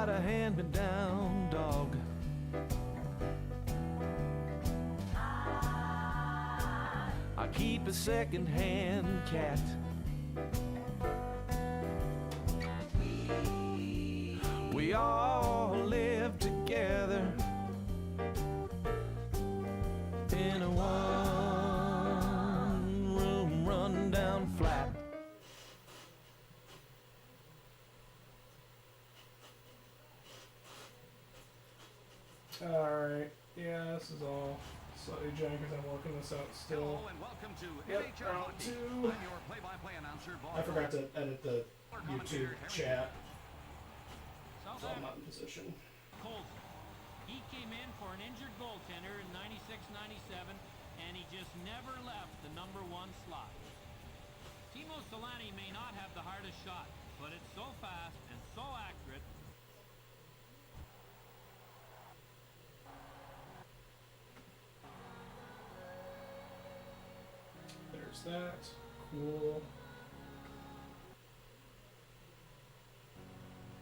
got a hand-me-down dog. I keep a second-hand cat. We all live together in a one-room run-down flat. Alright, yeah, this is all slightly janky because I'm working this out still. Hello and welcome to Yep, NHL round Hockey. two. I'm your play-by-play announcer, Bob. I forgot to edit the YouTube chat, so I'm not in position. He came in for an injured goaltender in 96-97, and he just never left the #1 slot. Timo Solani may not have the hardest shot, but it's so fast and so accurate. There's that. Cool.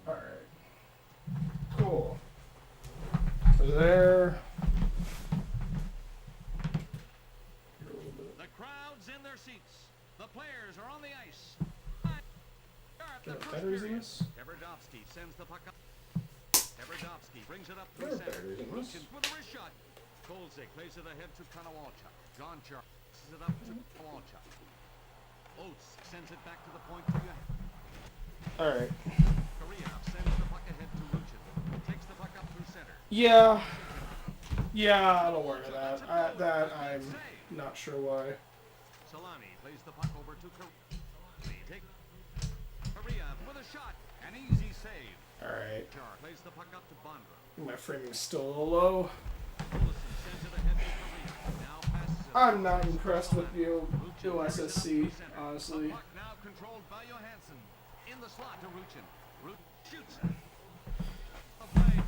Alright. Cool. So there. The crowd's in their seats. The players are on the ice. There are batteries in this? Everdovsky sends the puck up. Everdovsky brings it up There through are center. batteries in this. Luchin with a wrist shot. Kolzig plays it ahead to Konowalchuk. Gonchar passes it up to Konowalchuk. Oates sends it back to the point for Johansson. Alright. Korea sends the puck ahead to Luchin. Takes the puck up through center. Yeah. Yeah, I'm aware of that. That I'm not sure why. Solani plays the puck over to Korea. Korea with a shot. An easy save. Alright. Jar plays the puck up to Bondra. My framing's still a little low. Olsen sends it ahead to Korea. Now passes it. I'm not impressed with the OSSC, honestly. The puck now controlled by Johansson. In the slot to Ruchin. Ruchin shoots. A play.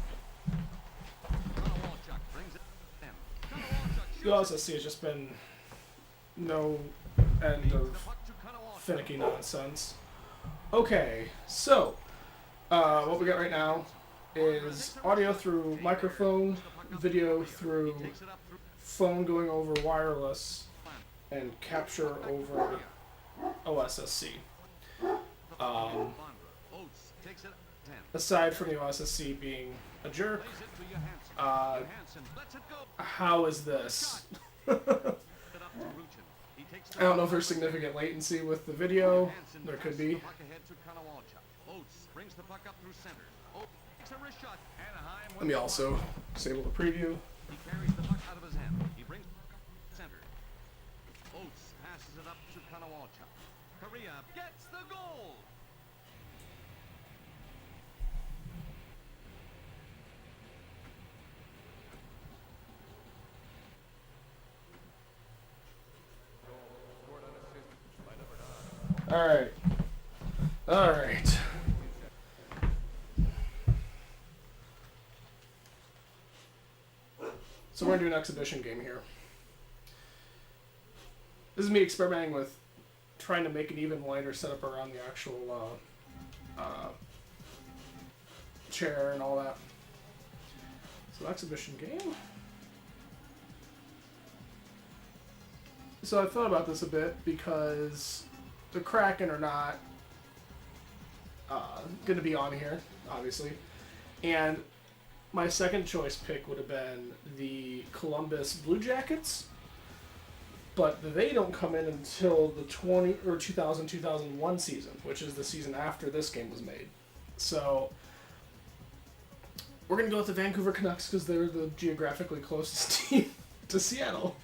Konowalchuk brings it in. Konowalchuk The shoots. OSSC has just been no end The of puck to Konowalchuk. finicky nonsense. Okay, so what we got right now is audio through microphone, video through Takes it up through phone going over wireless, and capture over OSSC. Bondra. Oates takes it 10. Aside from the OSSC being a jerk, Plays it to Johansson. Johansson lets it go. how is this? It up to Ruchin. He takes the I don't know if there's significant latency with the video. Johansson There could passes be. the puck ahead to Konowalchuk. Oates brings the puck up through center. Oates takes a wrist shot. Anaheim with Let me the also puck. disable the preview. He carries the puck out of his hand. He brings center. Oates passes it up to Konowalchuk. Korea gets the goal. Alright. Alright. So we're gonna do an exhibition game here. This is me experimenting with trying to make an even lighter setup around the actual chair and all that. So exhibition game. So I thought about this a bit because the Kraken are not going to be on here, obviously. And my second choice pick would have been the Columbus Blue Jackets. But they don't come in until the 2000-2001 season, which is the season after this game was made. So we're going to go with the Vancouver Canucks because they're the geographically closest team to Seattle.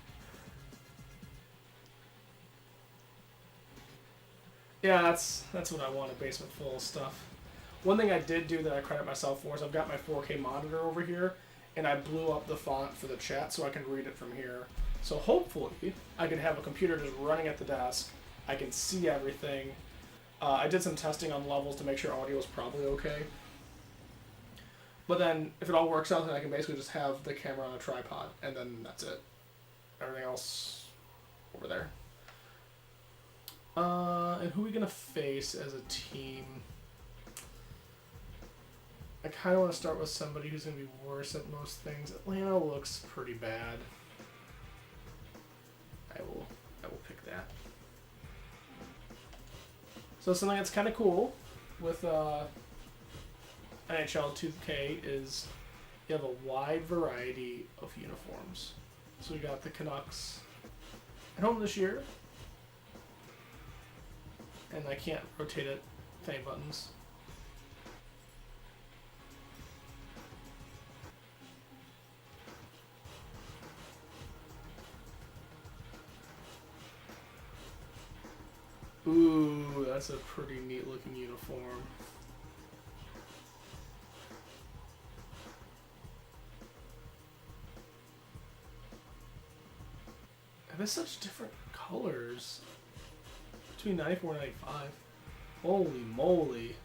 Yeah, that's what I want, a basement full of stuff. One thing I did do that I credit myself for is I've got my 4K monitor over here, and I blew up the font for the chat so I can read it from here. So hopefully I can have a computer just running at the desk. I can see everything. I did some testing on levels to make sure audio is probably okay. But then if it all works out, then I can basically just have the camera on a tripod, and then that's it. Everything else over there. And who are we going to face as a team? I kind of want to start with somebody who's going to be worse at most things. Atlanta looks pretty bad. I will pick that. So something that's kind of cool with NHL 2K is you have a wide variety of uniforms. So we got the Canucks at home this year. And I can't rotate it with any buttons. Ooh, that's a pretty neat looking uniform. And there's such different colors between 94 and 95. Holy moly.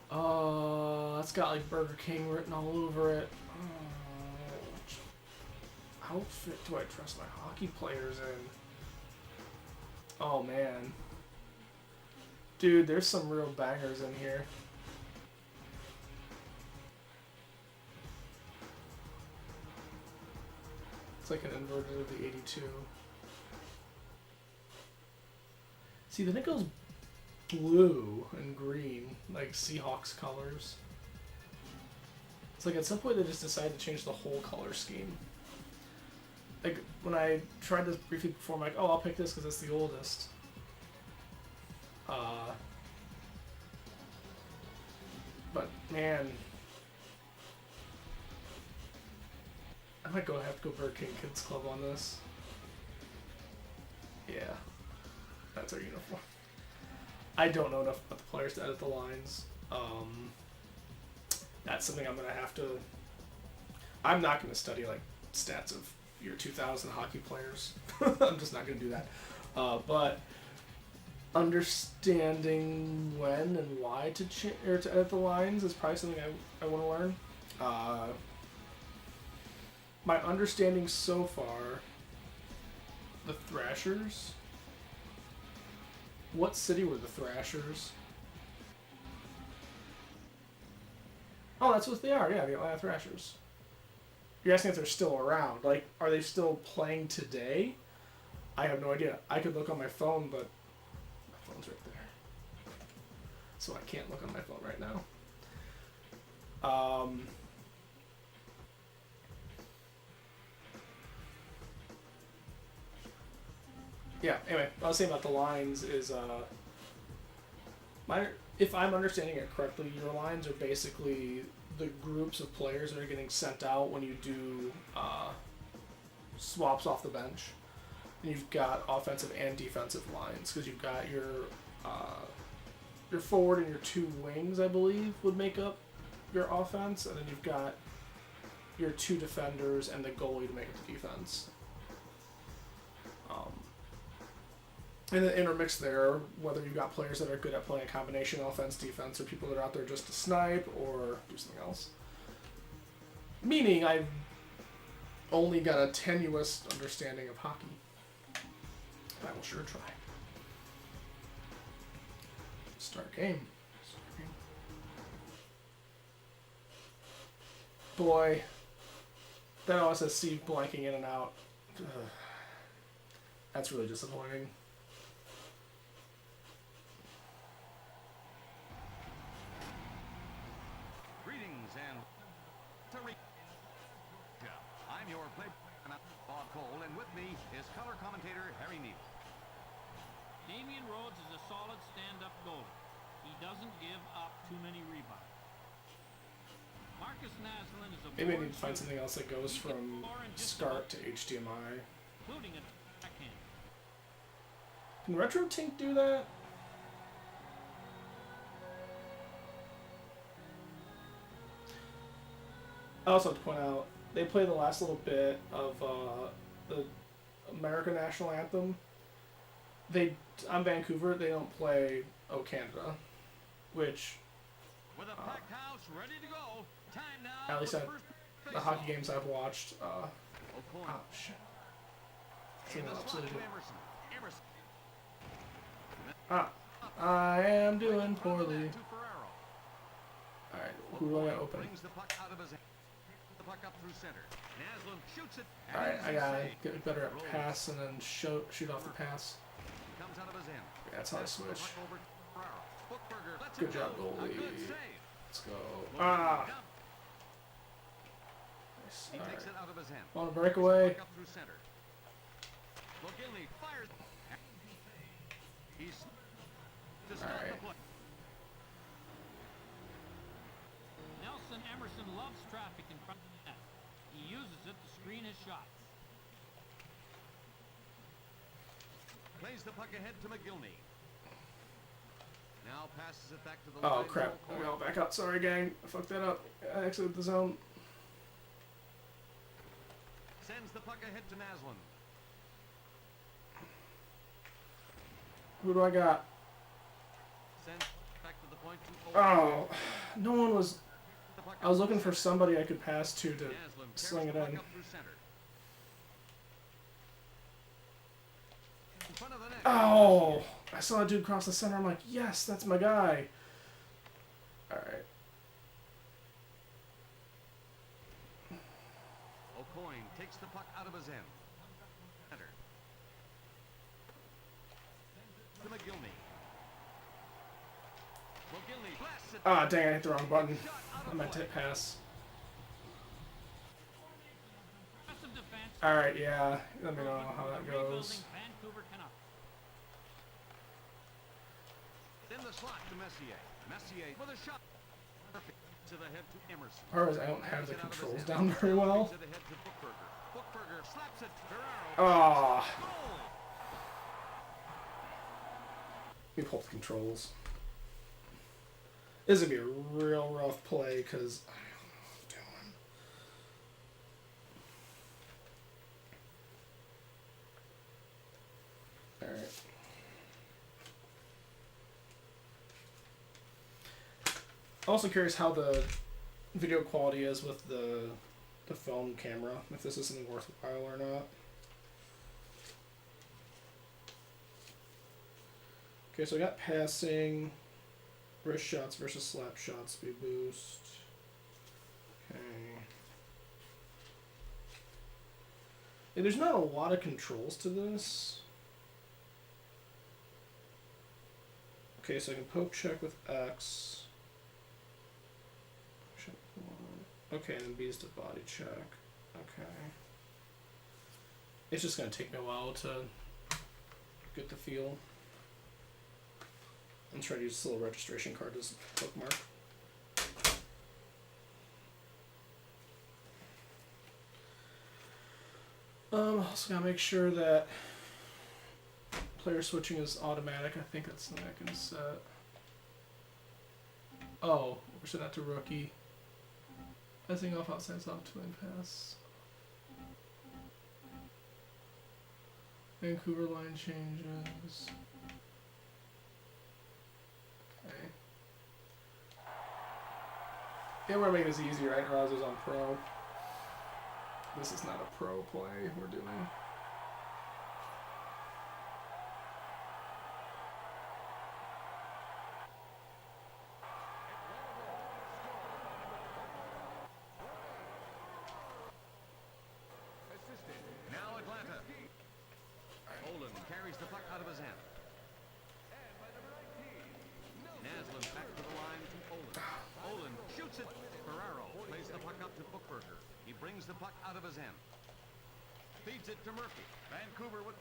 That's got like Burger King written all over it. Which outfit do I trust my hockey players in? Oh man. Dude, there's some real bangers in here. It's like an inverted of the 82. See, then it goes blue and green, like Seahawks colors. It's like at some point they just decided to change the whole color scheme. Like, when I tried this briefly before, I'm like, oh, I'll pick this because it's the oldest. But, man. I might have to go Burger King Kids Club on this. Yeah. That's our uniform. I don't know enough about the players to edit the lines. That's something I'm going to have to... I'm not going to study, like, stats of year 2000 hockey players. I'm just not going to do that. But understanding when and why to edit the lines is probably something I want to learn. My understanding so far, the Thrashers. What city were the Thrashers? Oh, that's what they are. Yeah, the Atlanta Thrashers. You're asking if they're still around. Like, are they still playing today? I have no idea. I could look on my phone, but my phone's right there. So I can't look on my phone right now. Yeah, anyway, what I was saying about the lines is, if I'm understanding it correctly, your lines are basically the groups of players that are getting sent out when you do swaps off the bench. And you've got offensive and defensive lines, because you've got your forward and your two wings, I believe, would make up your offense, and then you've got your two defenders and the goalie to make up the defense. And then intermix there, whether you've got players that are good at playing a combination offense, defense, or people that are out there just to snipe or do something else. Meaning I've only got a tenuous understanding of hockey. But I will sure try. Start game. Boy, that always says Steve blanking in and out. Ugh. That's really disappointing. Greetings and I'm your play Bob Cole, and with me is color commentator Harry Neal. Damian Rhodes is a solid stand-up goalie. He doesn't give up too many rebounds. Marcus Naslund is a Maybe I need to find something else that goes from SCART to HDMI. including a backhand. Can RetroTink do that? I also have to point out, they play the last little bit of the American National Anthem. On Vancouver, they don't play O Canada, which With a packed house ready to go. Time now. at least for at first the hockey faceoff. games I've watched. O'Connor. Oh shit! In the It's slot really to good. Emerson. I am doing poorly. To Ferraro. All right. Who do I got open? Brings the puck out of his hand. The puck up through center. Naslund shoots it. All right, I Easy gotta save. get better at pass and then shoot off the pass. Comes out of his end. Yeah, that's how I Passes the switch. puck over to Ferraro. Bookberger lets Good it job, go. A goalie. good save. Let's go. Look, Ah. down. Nice. He All takes right. it out of his hand. On a breakaway. Puck up through center. Mogilny fires. He's to stop All right. the play. Nelson Emerson loves traffic in front of the net. He uses it to screen his shots. Plays the puck ahead to McGillney. Now passes it back to the Oh line. crap! I got back up. Sorry, gang. I fucked that up. I exited the zone. Sends the puck ahead to Naslund. Who do I got? Sends back to the point to Oh, no one was. the puck I was up looking through for center. somebody I could pass to Naslund carries sling it the puck in. up through center. In front of the net. Oh, I saw a dude cross the center. I'm like, yes, that's my guy. All right. O'Coin takes the puck out of his end. Center. To McGillney. McGillney blasts it. Ah, dang! I hit the wrong button. Shot out I of meant to play. hit pass. Aggressive defense. All right, yeah. Let me know how that The goes. rebuilding Vancouver Canucks. In the slot to Messier. Messier with a shot. Perfect. To the head to Emerson. Part is I don't have the Brings it out of his controls hand. down very well. Brings it ahead to Bookberger. Bookberger slaps it. Ferraro. Oh, Goal. let me pull up the controls. This is gonna be a real rough play because I don't know what I'm doing. All right. Also curious how the video quality is with the phone camera. If this is something worthwhile or not. Okay, so I got passing, wrist shots versus slap shots, speed boost. Okay. Yeah, there's not a lot of controls to this. Okay, so I can poke check with X. Check one. Okay, and then B is to body check. Okay. It's just gonna take me a while to get the feel. I'm trying to use this little registration card as a bookmark. Also gotta make sure that player switching is automatic. I think that's something I can set. Oh, we're setting that to rookie. Passing off outside soft twin pass. Vancouver line changes. Okay. Yeah, we're making this easier, right? Or was on pro. This is not a pro play we're doing. Now Atlanta. Olin carries the puck out of his hand. Naslund back to the line to Olin. Olin shoots it. Ferraro plays the puck up to Bookberger. He brings the puck out of his hand. Feeds it to Murphy. Vancouver with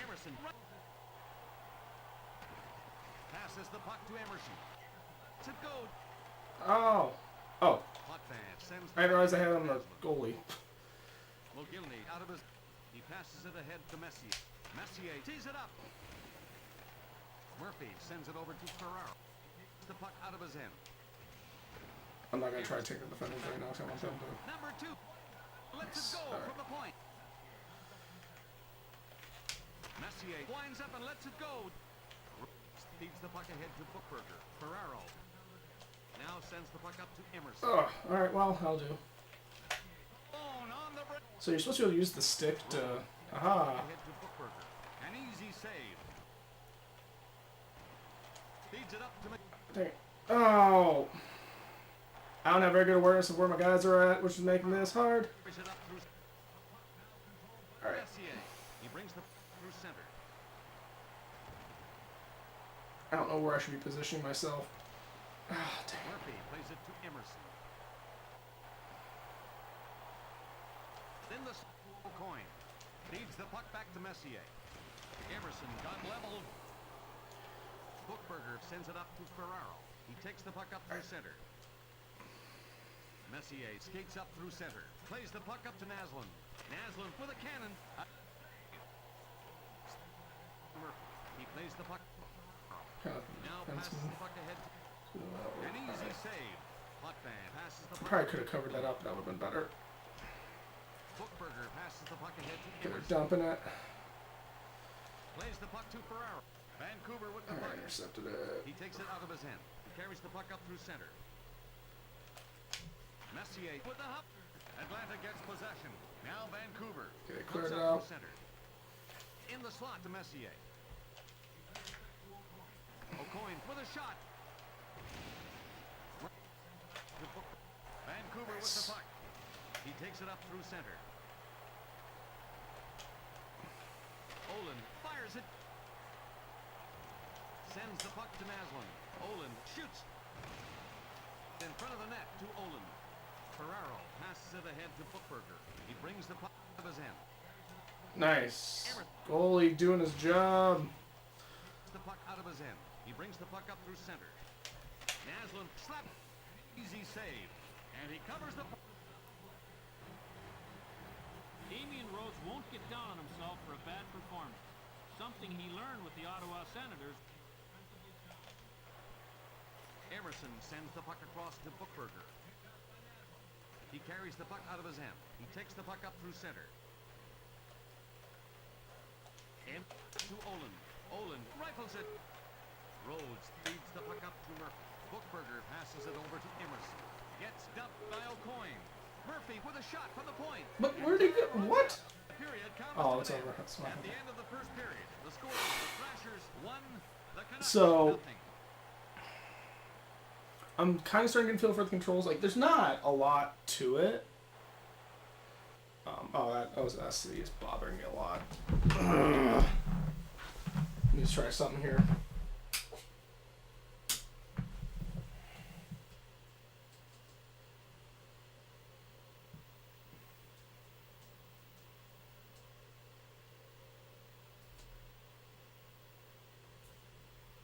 Emerson. Passes the puck to Emerson. To go. Oh! Oh, Puck fan sends I didn't realize I had the him on the Naslund. goalie. Mogilny out of his. He passes it ahead to Messier. Messier tees it up. Murphy sends it over to Ferraro. The puck out of his end. I'm not gonna try to take the defenders right now because I want them to. Number 2. Lets Nice. it go All right. from the point. Messier winds up and lets it go. Feeds the puck ahead to Bookberger. Ferraro now sends the puck up to Emerson. Oh, alright, well, I'll do. On the break. So you're supposed to be able to use the stick to. Aha! Ahead to Bookberger. An easy save. Feeds it up to Dang it. Oh. I don't have very good awareness of where my guys are at, which is making this hard. Carries it up through All right. Messier. He brings the through center. I don't know where I should be positioning myself. Ah, dang. Murphy plays it to Emerson. Then the coin. Feeds the puck back to Messier. Emerson got level. Bookberger sends it up to Ferraro. He takes the puck up through center. Messier skates up through center. Plays the puck up to Naslund. Naslund with a cannon. Murphy. He plays the puck. Now passes the puck ahead. An easy save. Potvin passes the puck. Probably could have covered that up. That would have been better. Bookberger passes the puck ahead to They're Emerson. dumping it. Plays the puck to Ferraro. Vancouver with the All puck. right, intercepted it. He takes it out of his hand. He carries the puck up through center. Messier with the hop. Atlanta gets possession. Now Vancouver. Okay, Comes cleared it up out. through center. In the slot to Messier. O'Coin with a shot. Vancouver with the puck. He takes it up through center. Olin fires it. Sends the puck to Naslund. Olin shoots. In front of the net to Olin. Ferraro passes it ahead to Bookberger. He brings the puck out of his hand. Nice. Goalie doing his job. The puck out of his end. He brings the puck up through center. Naslund slap. Easy save. And he covers the puck. Damian Rhodes won't get down on himself for a bad performance. Something he learned with the Ottawa Senators. Emerson sends the puck across to Bookberger. He carries the puck out of his hand. He takes the puck up through center. And to Olin. Olin rifles it. Rhodes feeds the puck up to Murphy. Bookberger passes it over to Emerson. Gets dumped by O'Coin. Murphy with a shot from the point. But where'd he go? What? Period comes Oh, to it's an over. end. That's fine. At the end of the first period, the score: the Thrashers 1, the Canucks So- 0. I'm kind of starting to feel for the controls. Like, there's not a lot to it. That was SC is bothering me a lot. Let me just try something here.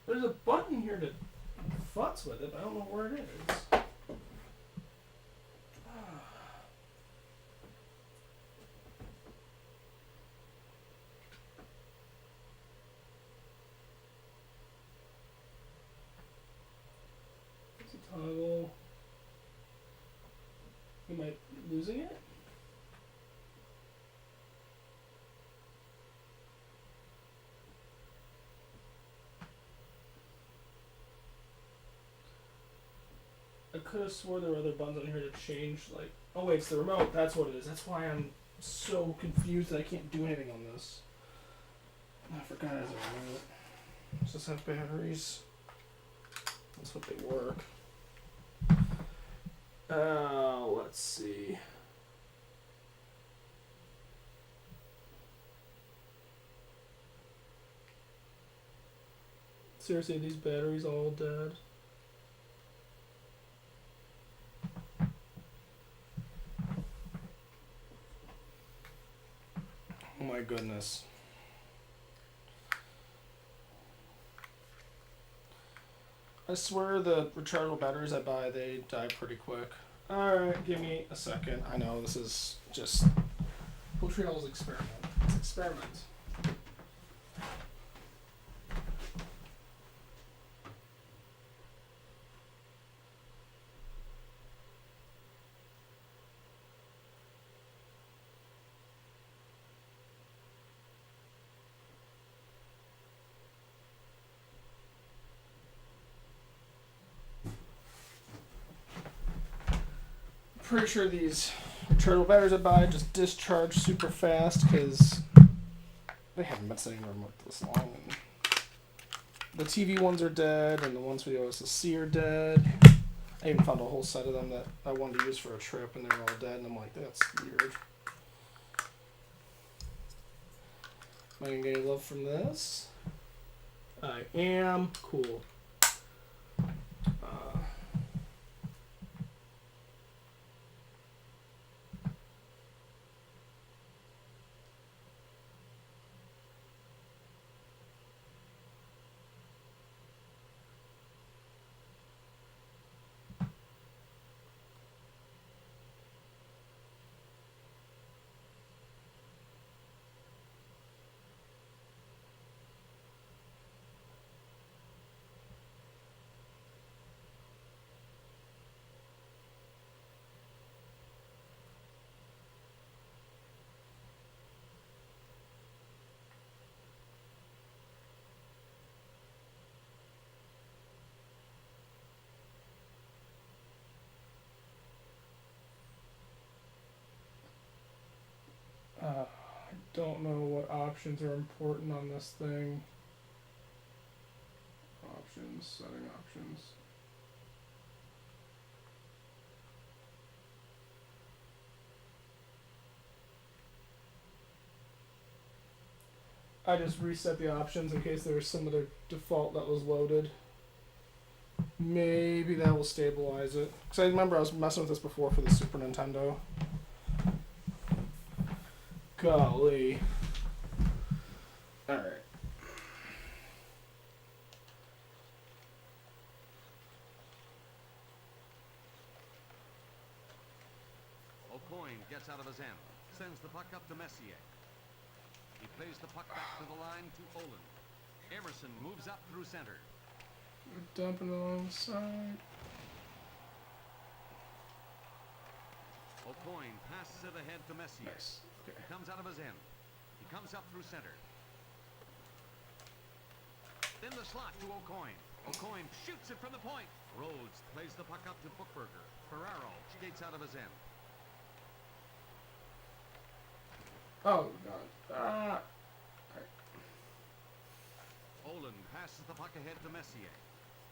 There's a button here to futz with it, but I don't know where it is. It's a toggle. Am I losing it? I could have swore there were other buttons on here to change, like... Oh wait, it's the remote. That's what it is. That's why I'm so confused that I can't do anything on this. I forgot it was a remote. Does this have batteries? That's what they work. Let's see. Seriously, are these batteries all dead? Oh my goodness. I swear the rechargeable batteries I buy, they die pretty quick. Alright, give me a second. I know this is just Montreal's experiment. It's experiment. Pretty sure these rechargeable batteries I buy just discharge super fast because they haven't been sitting in the remote this long. And the TV ones are dead, and the ones for the OSSC are dead. I even found a whole set of them that I wanted to use for a trip, and they were all dead, and I'm like, that's weird. Am I gonna get any love from this? I am. Cool. I don't know what options are important on this thing. Options, setting options. I just reset the options in case there was some other default that was loaded. Maybe that will stabilize it. Because I remember I was messing with this before for the Super Nintendo. Golly. Alright. O'Coin gets out of his end, sends the puck up to Messier. He plays the puck back to the line to Olin. Emerson moves up through center. Dumping it along the side. O'Coin passes it ahead to Messier. Nice. Okay. He comes out of his end. He comes up through center. In the slot to O'Coin. O'Coin shoots it from the point. Rhodes plays the puck up to Bookberger. Ferraro skates out of his end. Oh, God. Ah. Olin passes the puck ahead to Messier.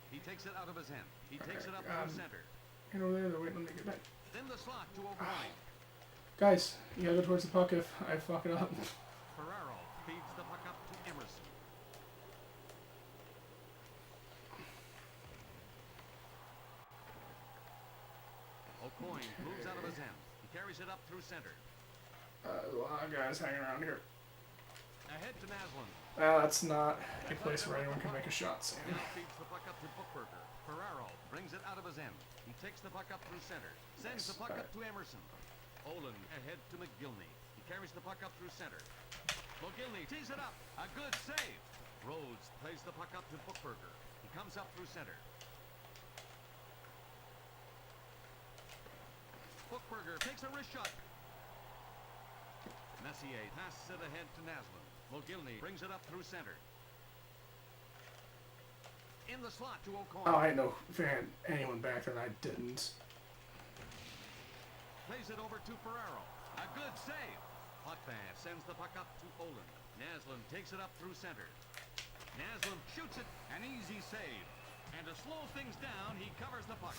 He takes it out of his end. He takes it up God. through center. Get over there, they're waiting on me to get back. In the slot to O'Coin. Guys, you gotta go towards the puck if I fuck it up. Ferraro feeds the puck up to Emerson. O'Coin moves out of his end. He carries it up through center. A lot of guys hanging around here. Ahead to Naslund. That's not a place where anyone can make a shot, Sam. Now feeds the puck up to Bookberger. Ferraro brings it out of his end. He takes the puck up through center. Sends the puck up to Emerson. Olin ahead to McGillney. He carries the puck up through center. McGillney tees it up. A good save. Rhodes plays the puck up to Bookberger. He comes up through center. Bookberger takes a wrist shot. Messier passes it ahead to Naslund. McGillney brings it up through center. In the slot to O'Coin. Oh, I know anyone back there, and I didn't. Plays it over to Ferraro. A good save. Hotband sends the puck up to Olin. Naslund takes it up through center. Naslund shoots it. An easy save. And to slow things down, he covers the puck.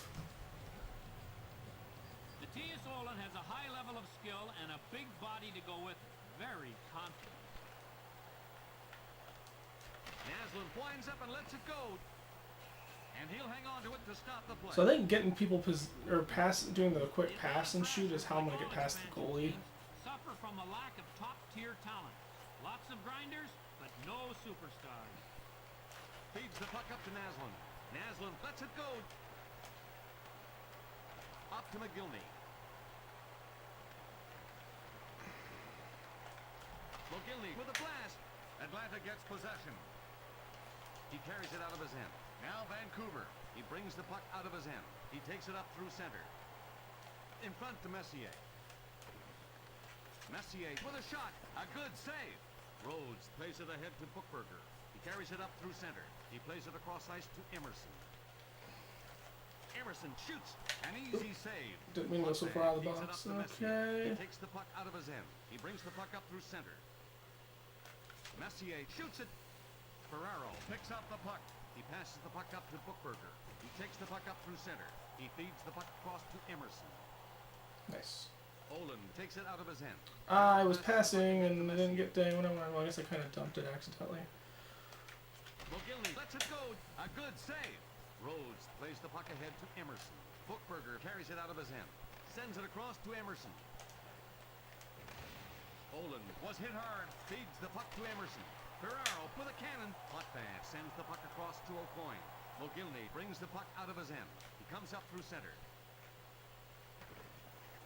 Matthias Olin has a high level of skill and a big body to go with it. Very confident. Naslund winds up and lets it go. And he'll hang on to it to stop the play. So I think getting people doing the quick pass and shoot is how I'm gonna get past the goalie. Suffer from a lack of top-tier talent. Lots of grinders, but no superstars. Feeds the puck up to Naslund. Naslund lets it go. Up to McGillney. McGillney with a blast. Atlanta gets possession. He carries it out of his end. Now Vancouver. He brings the puck out of his end. He takes it up through center. In front to Messier. Messier with a shot. A good save. Rhodes plays it ahead to Bookberger. He carries it up through center. He plays it across ice to Emerson. Emerson shoots. An easy save. Didn't mean to go so far out of the Feeds it box. up to Messier. Okay. He takes the puck out of his end. He brings the puck up through center. Messier shoots it. Ferraro picks up the puck. He passes the puck up to Bookberger. He takes the puck up through center. He feeds the puck across to Emerson. Nice. Olin takes it out of his hand. I was passing and I didn't get to anyone. Well, I guess I kind of dumped it accidentally. Mogilny lets it go. A good save. Rhodes plays the puck ahead to Emerson. Bookberger carries it out of his hand. Sends it across to Emerson. Olin was hit hard. Feeds the puck to Emerson. Ferraro with a cannon. Hot pass sends the puck across to O'Coin. Mogilny brings the puck out of his end. He comes up through center.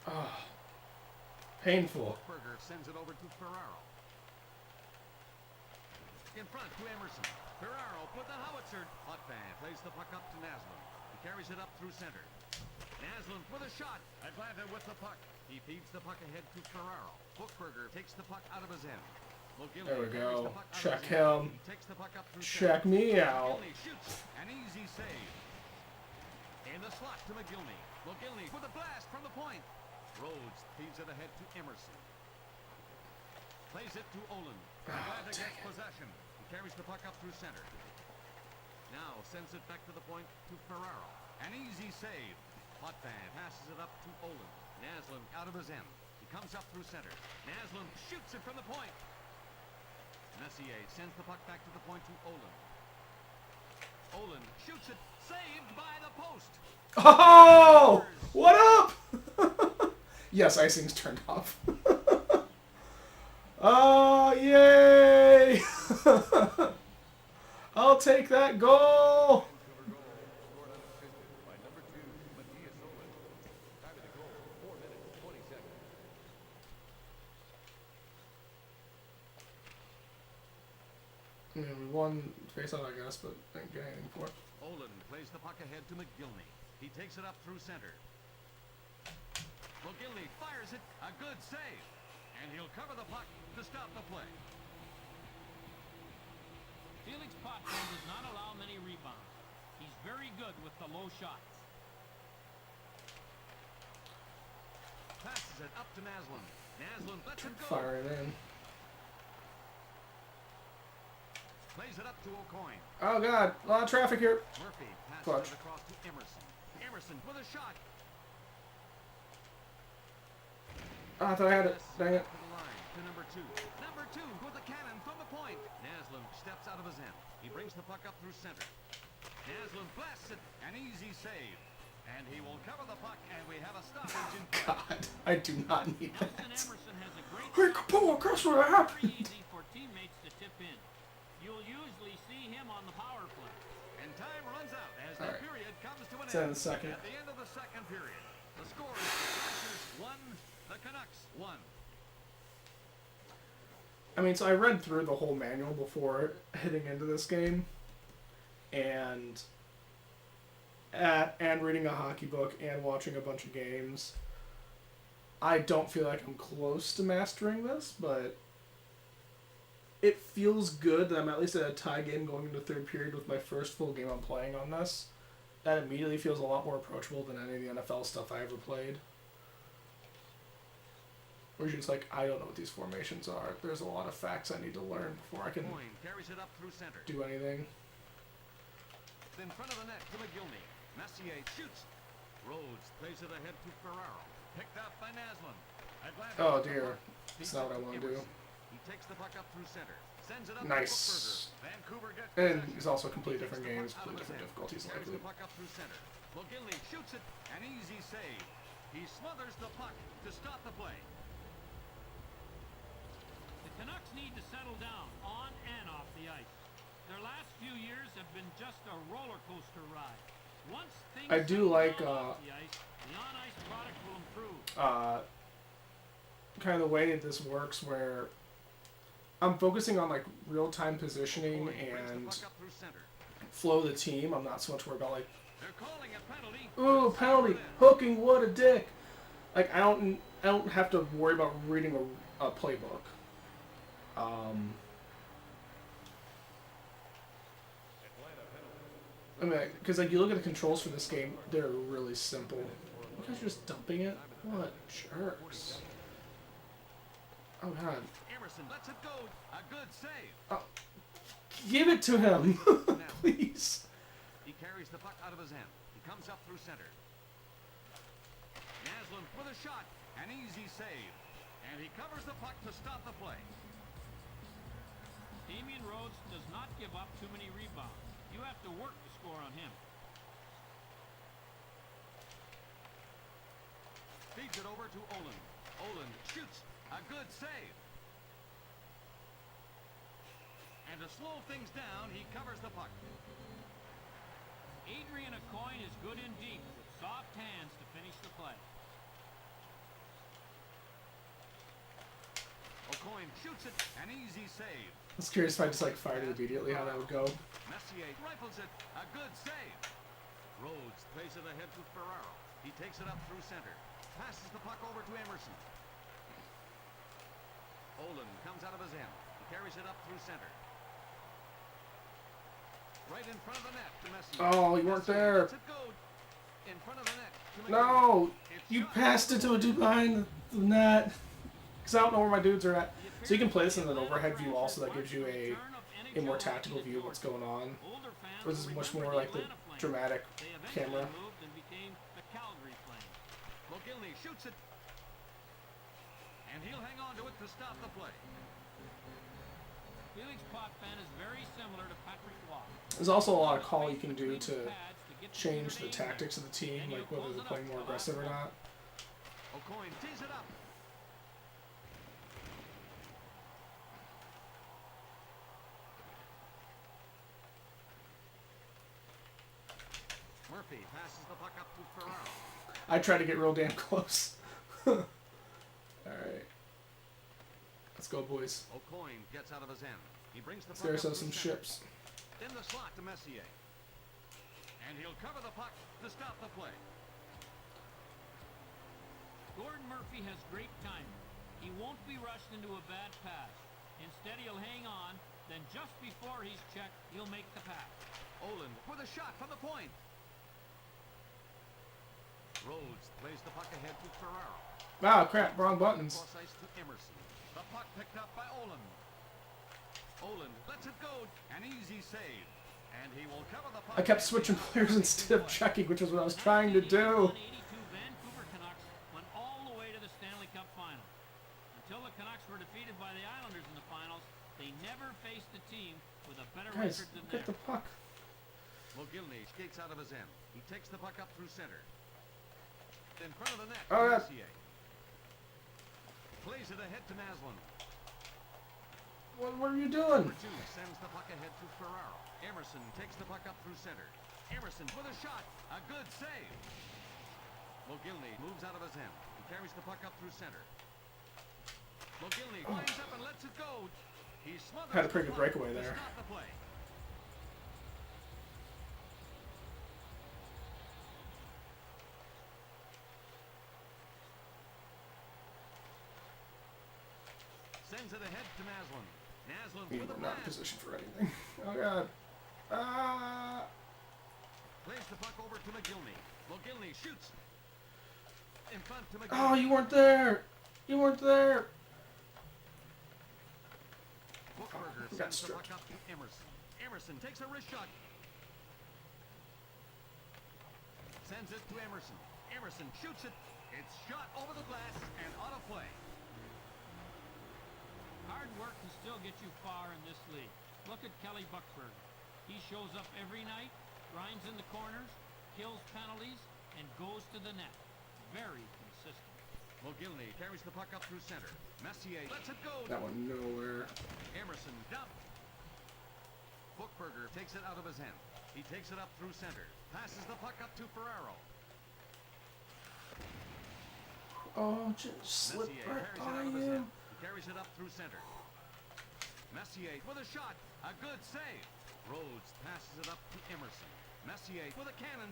Oh, painful. Bookberger sends it over to Ferraro. In front to Emerson. Ferraro put the howitzer. Hot pass plays the puck up to Naslund. He carries it up through center. Naslund with a shot. Atlanta with the puck. He feeds the puck ahead to Ferraro. Bookberger takes the puck out of his end. Mogilny There we carries go. the puck out of Check his end. him. He takes the puck up through Check center. me out. Mogilny shoots. An easy save. In the slot to Mogilny. Mogilny with a blast from the point. Rhodes feeds it ahead to Emerson. Plays it to Olin. Atlanta gets possession. He carries the puck up through center. Now sends it back to the point to Ferraro. An easy save. Potvin passes it up to Olin. Naslund out of his end. He comes up through center. Naslund shoots it from the point. Messier sends the puck back to the point to Olin. Olin shoots it. Saved by the post. Oh! What up? Yes, icing's turned off. Oh, yay! I'll take that goal! I mean, we won face out, I guess, but didn't get anything for it. Olin plays the puck ahead to McGillney. He takes it up through center. McGillney fires it. A good save. And he'll cover the puck to stop the play. Felix Potvin does not allow many rebounds. He's very good with the low shots. Passes it up to Naslund. Naslund lets it go. Fire it in. Plays it up to O'Coin. Oh god, a lot of traffic here. Murphy passes Clutch. it across to Emerson. Emerson with a shot. Oh, I thought I had it. Dang it. To the line to number two. Number two with a cannon from the point. Naslund steps out of his end. He brings the puck up through center. Naslund blasts it. An easy save. And he will cover the puck, and we have a stoppage in play. God, I do not need Nelson that. Emerson has a great Hey, shot. Kapoor, guess what Very happened? easy for teammates to tip in. You'll usually see him on the power play. And time runs out as the All right. period comes to an It's in end. the second. At the end of the second period, the score is the Rangers 1, the Canucks 1. I mean, so I read through the whole manual before heading into this game, and reading a hockey book and watching a bunch of games. I don't feel like I'm close to mastering this, but it feels good that I'm at least at a tie game going into third period with my first full game I'm playing on this. That immediately feels a lot more approachable than any of the NFL stuff I ever played. Where you're just like, I don't know what these formations are. There's a lot of facts I need to learn before I can Coin carries it up through center. do anything. In front of the net to McGillney. Messier shoots. Rhodes plays it ahead to Ferraro. Picked up by Naslund. Atlanta Oh with the dear. puck. That's Feeds not it what I to want to do. Emerson. He takes the puck up through center. Sends it up Nice. to Bookberger. Vancouver gets And possession. it's also completely He takes different the puck games, out of completely his different end. difficulties Carries likely. the puck up through center. McGillney shoots it. An easy save. He smothers the puck to stop the play. The Canucks need to settle down on and off the ice. Their last few years have been just a roller coaster ride. Once things I do settle like, down off the ice, the on-ice product will improve. Kind of the way that this works where I'm focusing on like real-time positioning Coin brings the and puck up through center. flow of the team. I'm not so much worried about like, They're calling a penalty. ooh, penalty, hooking, what a dick. Like I don't have to worry about reading a playbook. I mean, because like you look at the controls for this game, they're really simple. You guys are just dumping it? What jerks! Oh god. Emerson lets it go. A good save. Oh, Give it to him, Now, please. he carries the puck out of his end. He comes up through center. Naslund with a shot. An easy save. And he covers the puck to stop the play. Damian Rhodes does not give up too many rebounds. You have to work to score on him. Feeds it over to Olin. Olin shoots. A good save. And to slow things down, he covers the puck. Adrian Aucoin is good and deep with soft hands to finish the play. Aucoin shoots it. An easy save. I was curious if I just like fired it immediately, how that would go. Messier rifles it. A good save. Rhodes plays it ahead to Ferraro. He takes it up through center. Passes the puck over to Emerson. Olin comes out of his end. He carries it up through center. Right in front of the net to Messier. Oh, you weren't there. Lets it go. In front of the net to McGinn. No! It's You shot. passed it to a dude behind the net. Because I don't know where my dudes are at. So you can play this in an overhead view also that gives you a more tactical view of what's going on. This is much more like the dramatic camera. Moved and became the Calgary Flames. Mogilny shoots it. And he'll hang on to it to stop the play. Felix Potvin is very similar to Patrick Waugh. There's also a lot of call you can do to change the tactics of the team, like whether they're playing more aggressive or not. Aucoin tees it up. Murphy passes the puck up to Ferraro. I try to get real damn close. Alright. Let's go, boys. Aucoin gets out of his end. He brings the Let's puck get up ourselves some through center. ships. In the slot to Messier. And he'll cover the puck to stop the play. Gordon Murphy has great timing. He won't be rushed into a bad pass. Instead, he'll hang on. Then just before he's checked, he'll make the pass. Olin with a shot from the point. Rhodes plays the puck ahead to Ferraro. Ah, crap, wrong buttons. Cross ice to Emerson. The puck picked up by Olin. Olin lets it go. An easy save. And he will cover the puck. I kept switching players instead of checking, which is what I was trying to do. 1981-82 Vancouver Canucks went all the way to the Stanley Cup final. Until the Canucks were defeated by the Islanders in the finals, they never faced a team with a better Guys, record than get the theirs. puck. Mogilny skates out of his end. He takes the puck up through center. In front of the net, Oh, yeah. Messier. Plays it ahead to Naslund. What are you doing? Number 2 sends the puck ahead to Ferraro. Emerson takes the puck up through center. Emerson with a shot. A good save. Mogilny moves out of his end. He carries the puck up through center. Mogilny winds up and lets it go. He smothers Had a pretty the good puck breakaway to there. stop the play. Sends it ahead to Naslund. Naslund You with a were not in pass. position for anything. Oh, God. Ah. Plays the puck over to Mogilny. Mogilny shoots. In front to McGinn. Oh, you weren't there. You weren't there. Bookberger we got sends the puck stripped. up to Emerson. Emerson takes a wrist shot. Sends it to Emerson. Emerson shoots it. It's shot over the glass and out of play. Hard work can still get you far in this league. Look at Kelly Buckberg. He shows up every night, grinds in the corners, kills penalties, and goes to the net. Very consistent. Mogilny carries the puck up through center. Messier lets it go. That went nowhere. Emerson dumped. Bookberger takes it out of his hand. He takes it up through center. Passes the puck up to Ferraro. Oh, just slipped Messier right carries it by out of his you. hand. He carries it up through center. Messier with a shot. A good save. Rhodes passes it up to Emerson. Messier with a cannon.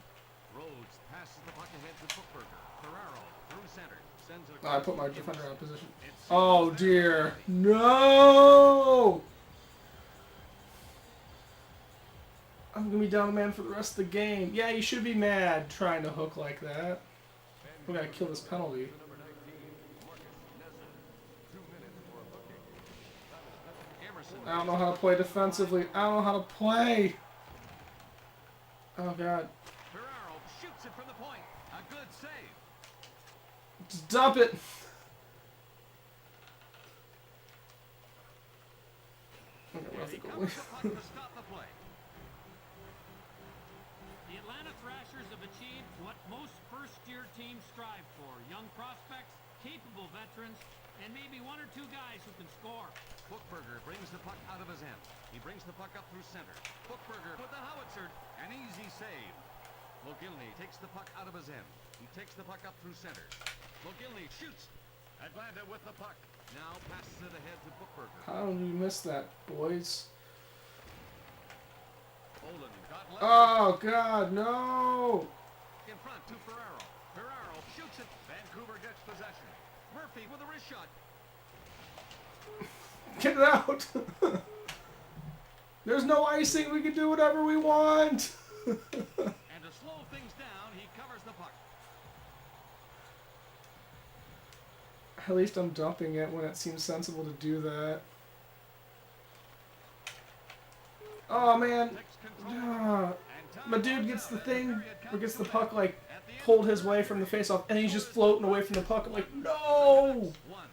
Rhodes passes the puck ahead to Bookberger. Ferraro through center. Sends it Oh, I across put my to defender Emerson. out of position. It's Oh, very dear. early. No! I'm going to be down a man for the rest of the game. Yeah, you should be mad trying to hook like that. We got to kill this penalty. Emerson. I don't know how to play defensively. I don't know how to play. Oh god. Ferraro shoots it from the point. A good save. Just dump it. Okay, we're off He the goalie. covers the puck to stop the play. The Atlanta Thrashers have achieved what most first-year teams strive for. Young prospects, capable veterans, and maybe one or two guys who can score. Bookberger brings the puck out of his end. He brings the puck up through center. Bookberger with the howitzer. An easy save. Mogilny takes the puck out of his end. He takes the puck up through center. Mogilny shoots. Atlanta with the puck. Now passes it ahead to Bookberger. How did we miss that, boys? Olin got left Oh god, no! in front to Ferraro. Ferraro shoots it. Vancouver gets possession. Murphy with a wrist shot. Get it out! There's no icing. We can do whatever we want. And to slow things down, he covers the puck. At least I'm dumping it when it seems sensible to do that. Oh man, Takes control. Ah, And time my dude runs gets out the as thing, period or comes gets to the an puck end. like At the end pulled of his the way period, from the face-off, and he's just Golden floating away from the puck. I'm like, no! One.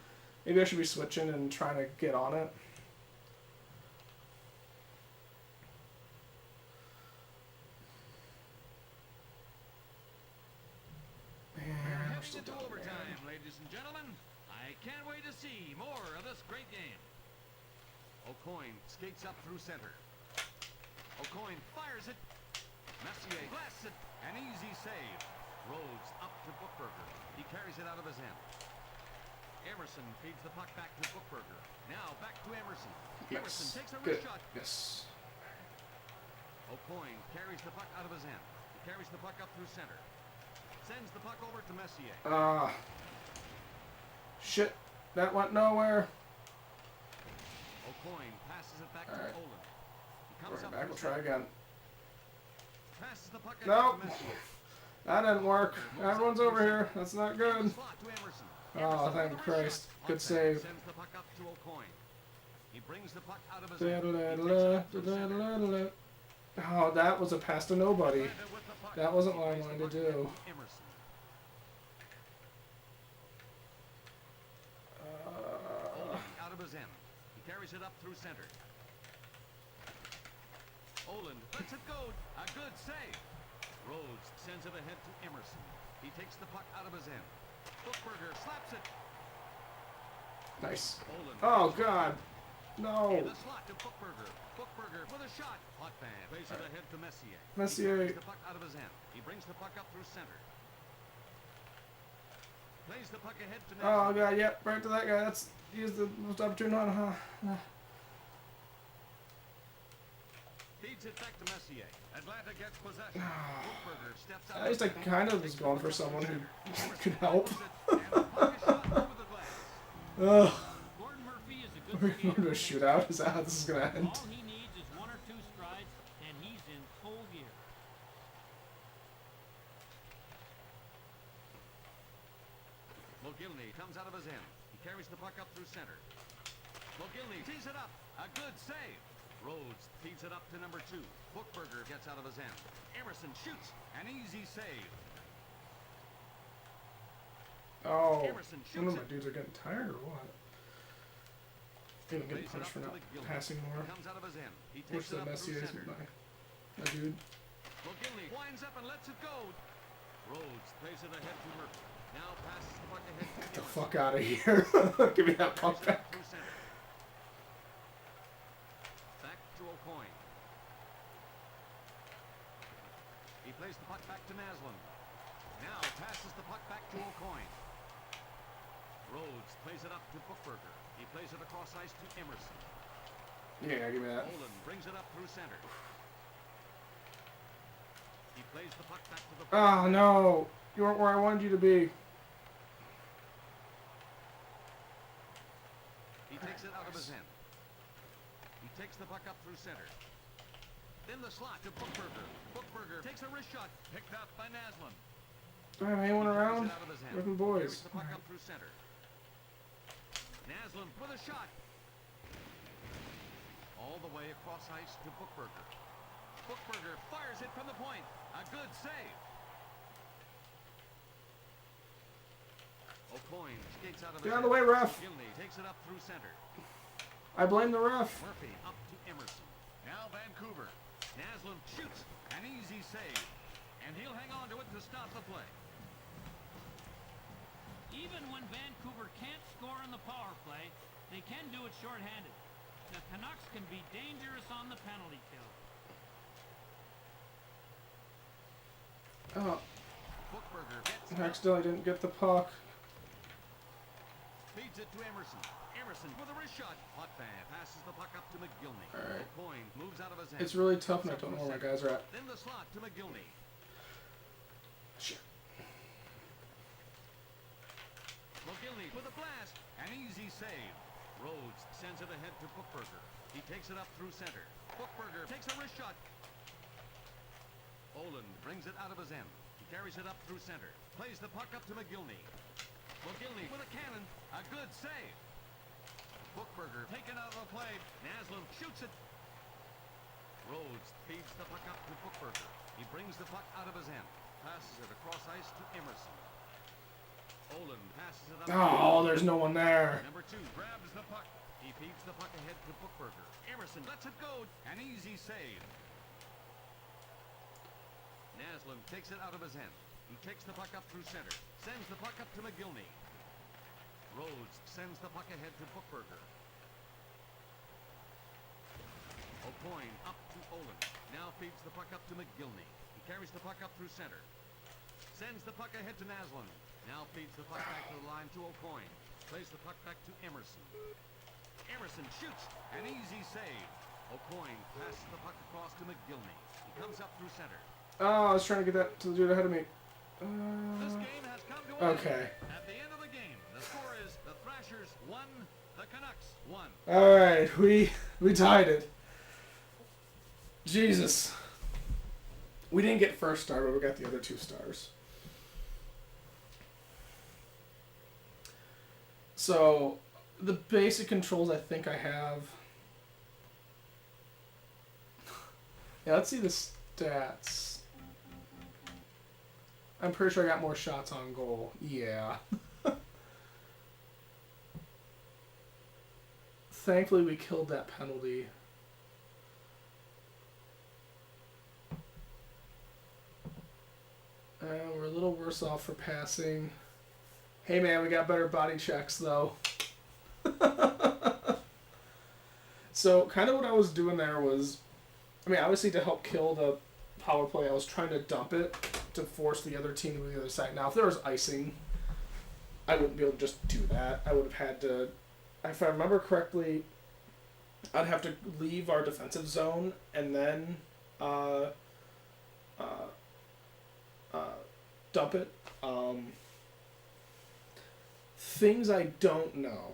Maybe I should be switching and trying to get on it. We're Man, we're heading still into down, man. overtime, ladies and gentlemen. I can't wait to see more of this great game. O'Coin skates up through center. O'Coin fires it. Messier blasts it. An easy save. Rhodes up to Bookberger. He carries it out of his end. Emerson feeds the puck back to Bookberger. Now back to Emerson. Emerson Nice. takes a Good. wrist shot. Yes. O'Coin carries the puck out of his end. He carries the puck up through center. Sends the puck over to Messier. Ah. Shit. That went nowhere. O'Coin passes it back Alright. to Olin. He We're comes up back. through We'll try center. again. Passes the puck Nope. to Messier. That didn't work. Everyone's over here. That's not In good. the slot to Emerson. Oh, Emerson thank with a wrist Christ. shot. Good Montag save. Sends the puck up to O'Coin. He brings the puck out of his end. He takes it up through center. Da-da-da-da-da-da-da. Oh, that was a pass to nobody. Atlanta with the puck. That wasn't He what I plays the wanted to puck ahead do. Emerson. Olin out of his end. He carries it up through center. Olin lets it go. A good save. Rhodes sends it ahead to Emerson. He takes the puck out of his end. Bookberger slaps it. Nice. Olin Oh, God. in No. the slot to Bookberger. Bookberger with a shot. Hot band. Plays it ahead to Messier. Messier. He carries the puck out of his end. He brings the puck up through center. Plays the puck ahead to Oh, Naslund. God. Yep. Right to that guy. That's... He's the most opportune one, huh? Feeds it back to Messier. Atlanta gets possession. Bookberger steps out. At least I kind of was going for someone who could help. And the puck is shot over the glass. Ugh. Gordon Murphy is a We're good going to a skater. shootout. Is that how this is going to end? All he needs is one or two strides, and he's in full gear. Mogilny comes out of his end. He carries the puck up through center. Mogilny tees it up. A good save. Rhodes feeds it up to number 2. Bookberger gets out of his end. Emerson shoots. An easy save. Oh. Emerson I wonder shoots if my it. dudes are getting tired or what? Even getting Plays it punished up for to not the Gilman. passing more. Comes out of his end. He Wish takes it the up Messier through is center. my dude. Mogilny winds up and lets it go. Rhodes plays it ahead to Murphy. Now passes the puck ahead to Get the Emerson. fuck out of here. Give me that puck Carries it up back. through center. Back to O'Coin. He plays the puck back to Naslund. Now passes the puck back to O'Coin. Rhodes plays it up to Bookberger. He plays it across ice to Emerson. Yeah, give me that. Olin brings it up through center. He plays the puck back to the Oh, no. You weren't where I wanted you to be. He takes it out of his end. He takes the puck up through center. In the slot to Bookberger. Bookberger takes a wrist shot. Picked up by Naslund. Do I have anyone He carries around? it out of his hand. Where's my Carries boys? the puck up through center. Naslund with a shot. all the way across ice to Bookberger. Bookberger fires it from the point. A good save. O'Coin skates out of Get out of the way, ref. Gilney takes it up through center. I blame the ref. Murphy up to Emerson. Now Vancouver. Naslund shoots. An easy save. And he'll hang on to it to stop the play. Even when Vancouver can't score in the power play, they can do it shorthanded. The Canucks can be dangerous on the penalty kill. Oh, Bookberger gets I accidentally didn't get the puck. feeds it to Emerson. Emerson with a wrist shot. Potvin passes the puck up to McGillney. All right. O'Coin moves out of his hand. It's really tough and I don't know where my guys are at. Then the slot to McGillney. Shit. McGillney with a blast. An easy save. Rhodes sends it ahead to Bookberger. He takes it up through center. Bookberger takes a wrist shot. Oland brings it out of his end. He carries it up through center. Plays the puck up to McGillney. McGillney with a cannon. A good save. Bookberger taken out of the play. Naslund shoots it. Rhodes feeds the puck up to Bookberger. He brings the puck out of his end. Passes it across ice to Emerson. Oland passes it up. Oh, there's no one there. Number 2 grabs the puck. He feeds the puck ahead to Bookberger. Emerson lets it go. An easy save. Naslund takes it out of his hand. He takes the puck up through center. Sends the puck up to McGillney. Rhodes sends the puck ahead to Bookberger. O'Coin up to Oland. Now feeds the puck up to McGillney. He carries the puck up through center. Sends the puck ahead to Naslund. Now feeds the puck back to the line to O'Coin. Plays the puck back to Emerson. Emerson shoots. An easy save. O'Coin passes the puck across to McGillney. He comes up through center. Oh, I was trying to get that to the dude ahead of me. This game has come to an Okay. end. At the end of the game, the score is the Thrashers 1, the Canucks 1. Alright, we tied it. Jesus. We didn't get first star, but we got the other 2 stars. So, the basic controls I think I have. Yeah, let's see the stats. I'm pretty sure I got more shots on goal. Yeah. Thankfully, we killed that penalty. We're a little worse off for passing. Hey man, we got better body checks though. So kind of what I was doing there was, I mean, obviously to help kill the power play, I was trying to dump it to force the other team to move to the other side. Now, if there was icing, I wouldn't be able to just do that. I would have had to, if I remember correctly, I'd have to leave our defensive zone and then dump it. Things I don't know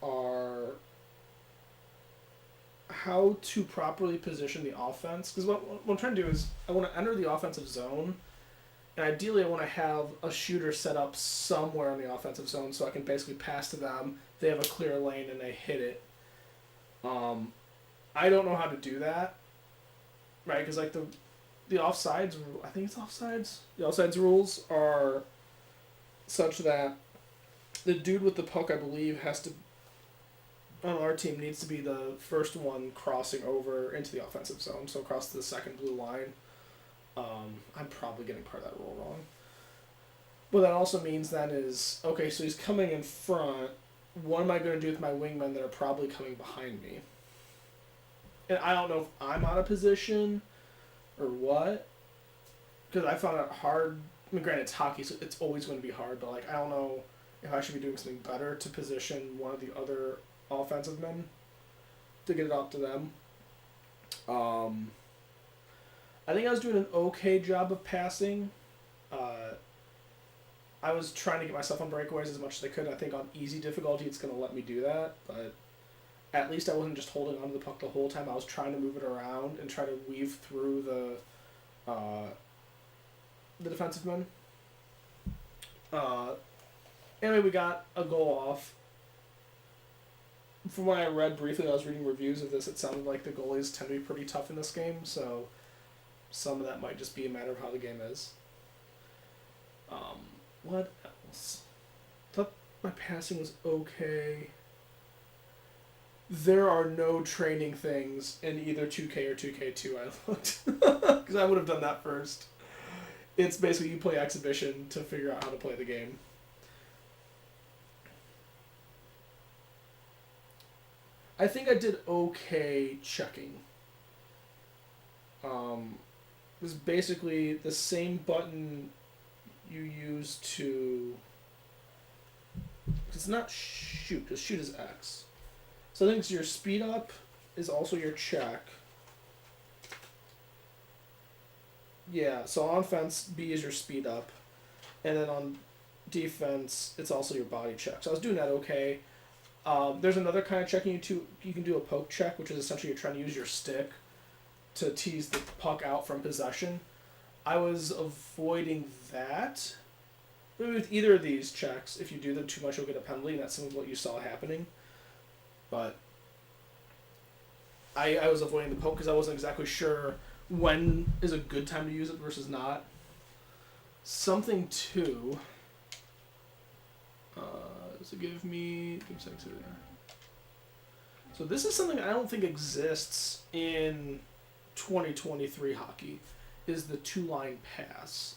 are how to properly position the offense. Because what I'm trying to do is I want to enter the offensive zone, and ideally I want to have a shooter set up somewhere in the offensive zone so I can basically pass to them. They have a clear lane and they hit it. I don't know how to do that, right? Because like the offsides, I think it's offsides. The offsides rules are such that the dude with the puck, I believe, has to, on our team, needs to be the first one crossing over into the offensive zone, so across the second blue line. I'm probably getting part of that rule wrong. What that also means then is, okay, so he's coming in front. What am I going to do with my wingmen that are probably coming behind me? And I don't know if I'm out of position or what, because I found it hard. I mean, granted, it's hockey, so it's always going to be hard, but like I don't know if I should be doing something better to position one of the other offensive men to get it up to them. I think I was doing an okay job of passing. I was trying to get myself on breakaways as much as I could. I think on easy difficulty it's going to let me do that, but at least I wasn't just holding onto the puck the whole time. I was trying to move it around and try to weave through the defensive men. Anyway, we got a goal off. from what I read briefly, I was reading reviews of this, it sounded like the goalies tend to be pretty tough in this game, so some of that might just be a matter of how the game is. What else? Thought my passing was okay. There are no training things in either 2K or 2K2, I looked. Because I would have done that first. It's basically you play exhibition to figure out how to play the game. I think I did okay checking. It was basically the same button you use to... It's not shoot, because shoot is X. So I think your speed up is also your check. Yeah, so on offense, B is your speed up. And then on defense, it's also your body check. So I was doing that okay. There's another kind of checking you can do a poke check, which is essentially you're trying to use your stick to tease the puck out from possession. I was avoiding that. With either of these checks, if you do them too much, you'll get a penalty, and that's some of what you saw happening. But I was avoiding the poke because I wasn't exactly sure when is a good time to use it versus not. Something too. Does it give me... So this is something I don't think exists in 2023 hockey, is the two-line pass.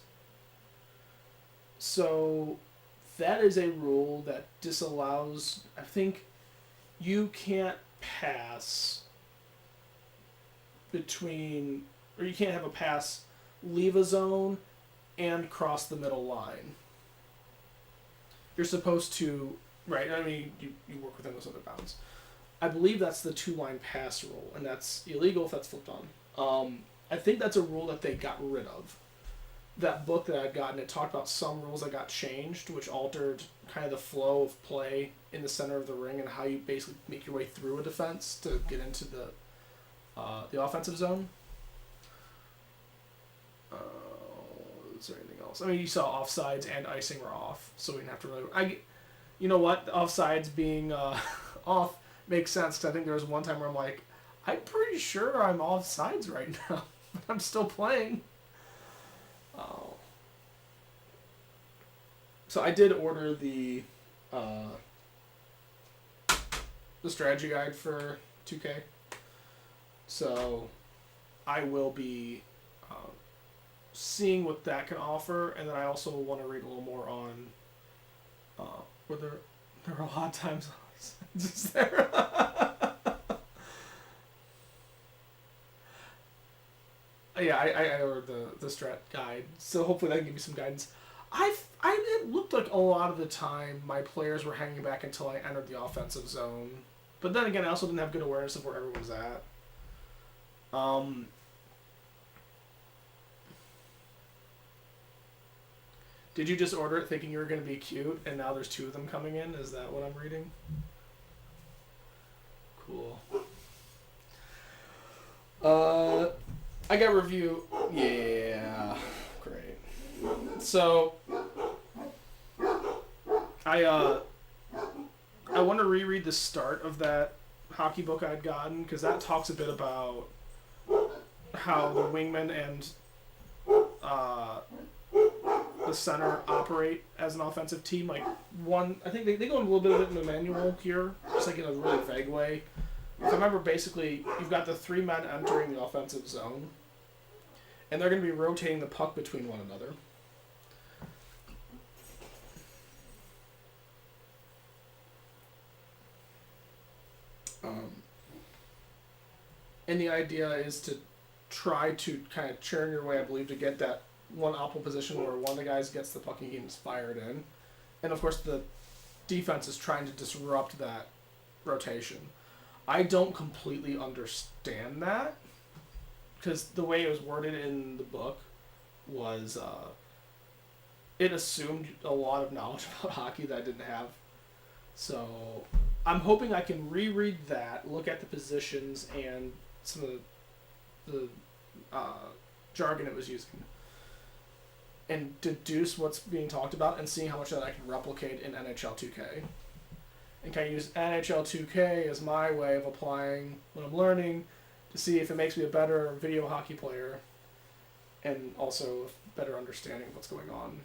So that is a rule that disallows... I think you can't pass between... Or you can't have a pass leave a zone and cross the middle line. You're supposed to, right? I mean, you work within those other bounds. I believe that's the two-line pass rule, and that's illegal if that's flipped on. I think that's a rule that they got rid of. That book that I'd gotten, it talked about some rules that got changed, which altered kind of the flow of play in the center of the ring and how you basically make your way through a defense to get into the offensive zone. Is there anything else? I mean, you saw offsides and icing were off, so we didn't have to really... You know what? The offsides being off makes sense, because I think there was one time where I'm like, I'm pretty sure I'm offsides right now, but I'm still playing. So I did order the strategy guide for 2K. So I will be seeing what that can offer, and then I also want to read a little more on where there are a lot of times just there. Yeah, I ordered the strat guide, so hopefully that can give me some guidance. It looked like a lot of the time my players were hanging back until I entered the offensive zone, but then again I also didn't have good awareness of where everyone's at. Did you just order it thinking you were going to be cute, and now there's two of them coming in? Is that what I'm reading? Cool. I got review. Yeah, great. So, I want to reread the start of that hockey book I'd gotten, because that talks a bit about how the wingman and the center operate as an offensive team. Like, I think they go a little bit of it in the manual here, just like in a really vague way. If I remember, basically, you've got the three men entering the offensive zone, and they're going to be rotating the puck between one another. And the idea is to try to kind of churn your way, I believe, to get that one optimal position where one of the guys gets the puck and gets fired in. And of course the defense is trying to disrupt that rotation. I don't completely understand that, because the way it was worded in the book was it assumed a lot of knowledge about hockey that I didn't have. So I'm hoping I can reread that, look at the positions and some of the jargon it was using, and deduce what's being talked about and seeing how much of that I can replicate in NHL 2K. and kind of use NHL 2K as my way of applying what I'm learning to see if it makes me a better video hockey player and also a better understanding of what's going on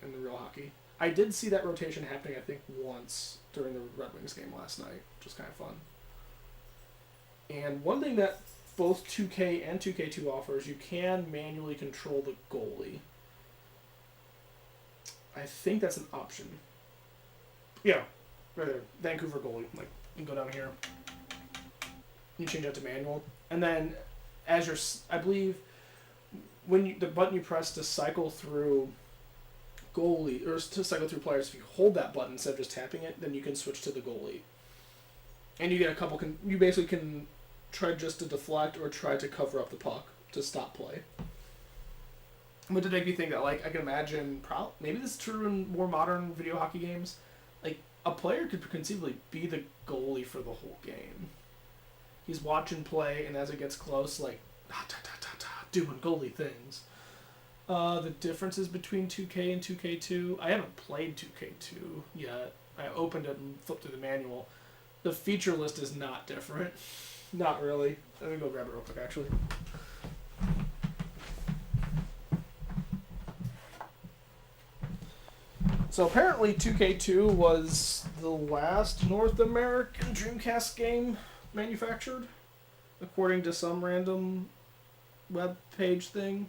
in the real hockey. I did see that rotation happening, I think, once during the Red Wings game last night, which was kind of fun. And one thing that both 2K and 2K2 offers, you can manually control the goalie. I think that's an option. Yeah, right there. Vancouver goalie. Like, you can go down here. You change that to manual. And then, as you're, I believe, when the button you press to cycle through goalie, or to cycle through players, if you hold that button instead of just tapping it, then you can switch to the goalie. And you get a couple, you basically can try just to deflect or try to cover up the puck to stop play. But to make me think that, like, I can imagine, maybe this is true in more modern video hockey games, like, a player could conceivably be the goalie for the whole game. He's watching play, and as it gets close, like, doing goalie things. The differences between 2K and 2K2, I haven't played 2K2 yet. I opened it and flipped through the manual. The feature list is not different. Not really. Let me go grab it real quick, actually. So apparently 2K2 was the last North American Dreamcast game manufactured, according to some random web page thing.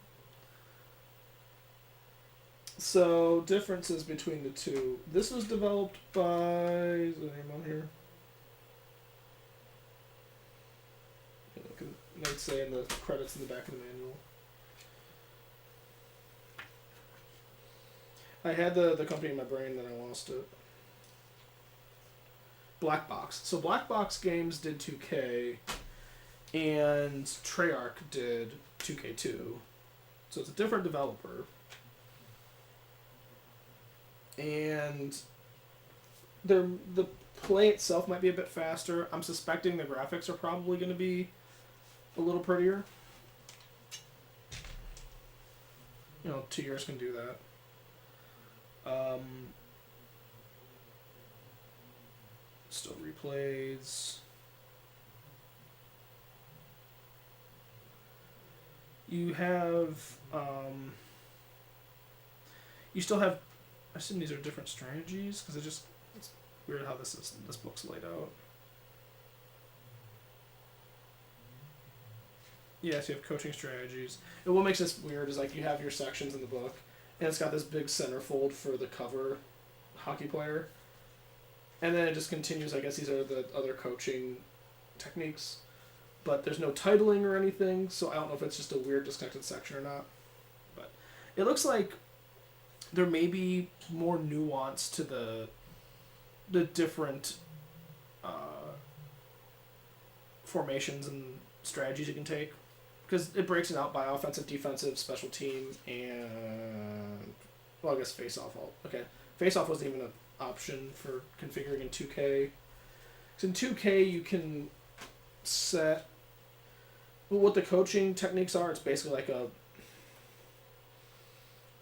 So differences between the two. This was developed by, is the name on here? It might say in the credits in the back of the manual. I had the company in my brain, then I lost it. Black Box. So Black Box Games did 2K, and Treyarch did 2K2. So it's a different developer. And the play itself might be a bit faster. I'm suspecting the graphics are probably going to be a little prettier. 2 years can do that. Still replays. You have, you still have, I assume these are different strategies, because it's weird how this book's laid out. Yes, you have coaching strategies. And what makes this weird is, like, you have your sections in the book, and it's got this big centerfold for the cover hockey player. And then it just continues, I guess these are the other coaching techniques. But there's no titling or anything, so I don't know if it's just a weird disconnected section or not. But it looks like there may be more nuance to the different formations and strategies you can take. Because it breaks it out by offensive, defensive, special team, and, well, I guess face-off. Okay, face-off wasn't even an option for configuring in 2K. Because in 2K, you can set, well, what the coaching techniques are. It's basically like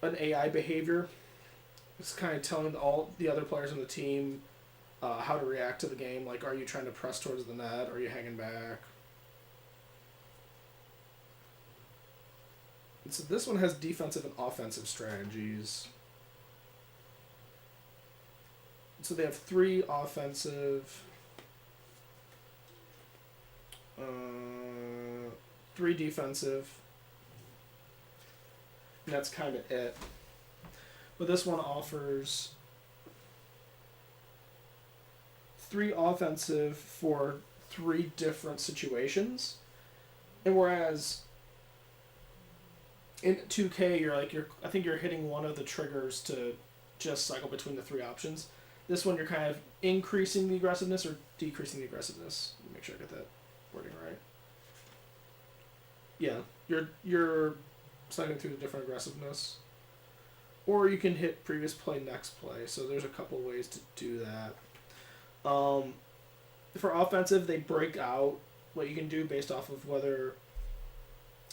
an AI behavior. It's kind of telling all the other players on the team how to react to the game. Like, are you trying to press towards the net? Are you hanging back? And so this one has defensive and offensive strategies. So they have 3 offensive, 3 defensive, and that's kind of it. But this one offers 3 offensive for 3 different situations, and whereas in 2K, I think you're hitting one of the triggers to just cycle between the 3 options. This one, you're kind of increasing the aggressiveness or decreasing the aggressiveness. Let me make sure I get that wording right. Yeah, you're cycling through the different aggressiveness. Or you can hit previous play, next play. So there's a couple ways to do that. For offensive, they break out what you can do based off of whether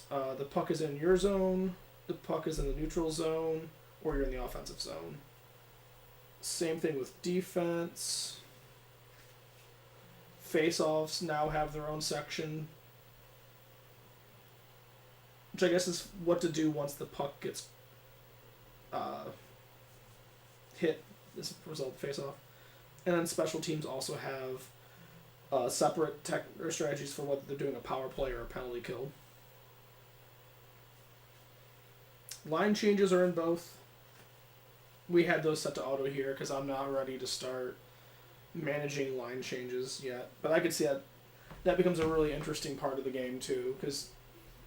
the puck is in your zone, the puck is in the neutral zone, or you're in the offensive zone. Same thing with defense. face-offs now have their own section, which I guess is what to do once the puck gets hit as a result of face-off. And then special teams also have separate tech or strategies for whether they're doing a power play or a penalty kill. Line changes are in both. We had those set to auto here because I'm not ready to start managing line changes yet. But I could see that becomes a really interesting part of the game too, because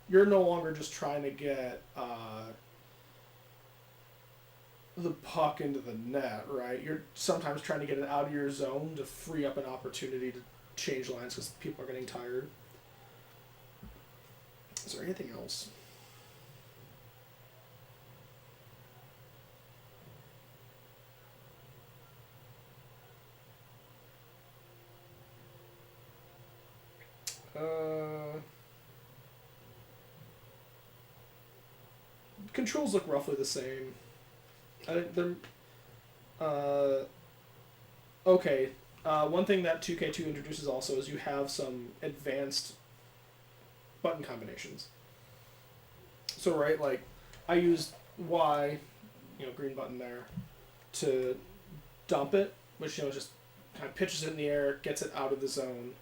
you're no longer just trying to get the puck into the net, right? You're sometimes trying to get it out of your zone to free up an opportunity to change lines because people are getting tired. Is there anything else? Controls look roughly the same. Okay. One thing that 2K2 introduces also is you have some advanced button combinations. So right, like I used Y, green button there, to dump it, which just kind of pitches it in the air, gets it out of the zone.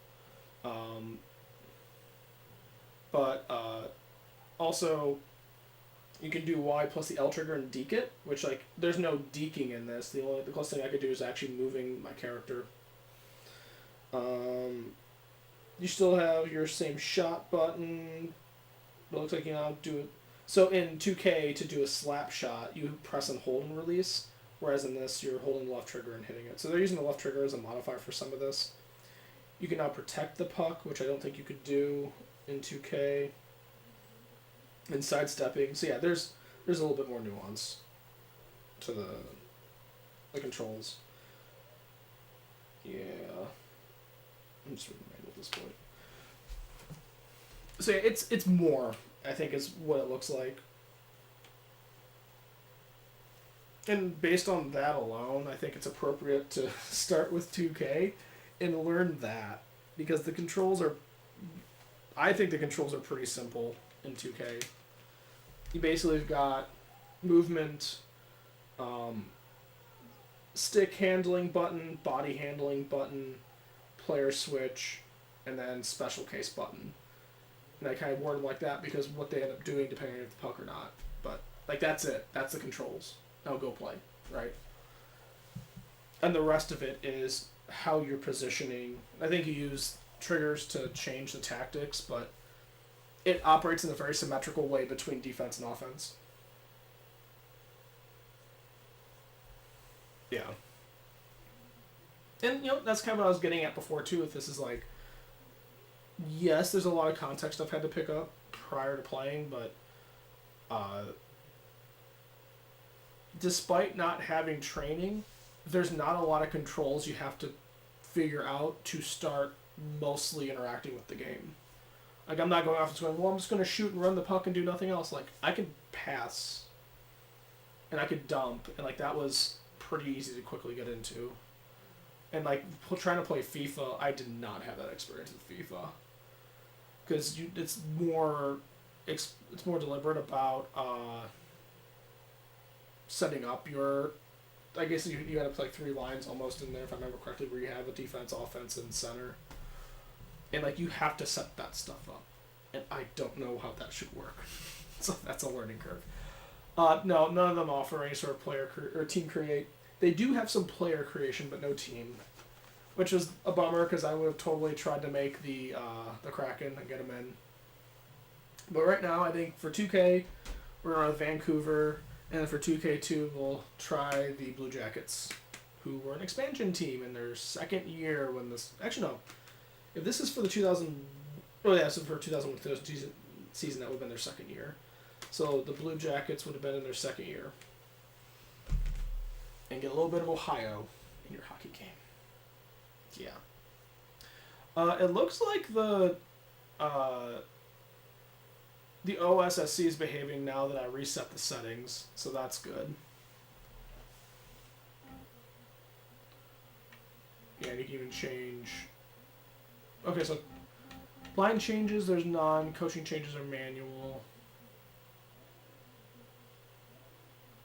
But also you can do Y plus the L trigger and deke it, which there's no deking in this. The closest thing I could do is actually moving my character. You still have your same shot button. It looks like you now do it. So in 2K, to do a slap shot, you press and hold and release, whereas in this, you're holding the left trigger and hitting it. So they're using the left trigger as a modifier for some of this. You can now protect the puck, which I don't think you could do in 2K. And sidestepping. So yeah, there's a little bit more nuance to the controls. Yeah. I'm just reading the manual at this point. So yeah, it's more, I think, is what it looks like. And based on that alone, I think it's appropriate to start with 2K and learn that. Because the controls are... I think the controls are pretty simple in 2K. You basically have got movement, stick handling button, body handling button, player switch, and then special case button. And I kind of word them like that because what they end up doing depending on if the puck or not. But that's it. That's the controls. Now go play, right? And the rest of it is how you're positioning. I think you use triggers to change the tactics, but it operates in a very symmetrical way between defense and offense. Yeah. And, that's kind of what I was getting at before, too, if this is yes, there's a lot of context I've had to pick up prior to playing, but despite not having training, there's not a lot of controls you have to figure out to start mostly interacting with the game. I'm not going off and going, well, I'm just going to shoot and run the puck and do nothing else. I could pass, and I could dump, and that was pretty easy to quickly get into. And trying to play FIFA, I did not have that experience with FIFA, because it's more deliberate about setting up your. I guess you got to play 3 lines almost in there, if I remember correctly, where you have a defense, offense, and center. And you have to set that stuff up, and I don't know how that should work. So that's a learning curve. No, none of them offer any sort of player or team create. They do have some player creation, but no team, which is a bummer because I would have totally tried to make the Kraken and get them in. But right now, I think for 2K, we're on Vancouver, and for 2K2, we'll try the Blue Jackets, who were an expansion team in their second year when this. Actually, no. If this is for the 2000... Oh, yeah, so for 2001 season, that would have been their second year. So the Blue Jackets would have been in their second year. And get a little bit of Ohio in your hockey game. Yeah. It looks like the OSSC is behaving now that I reset the settings, so that's good. Yeah, you can even change Okay, so line changes, there's none. Coaching changes are manual.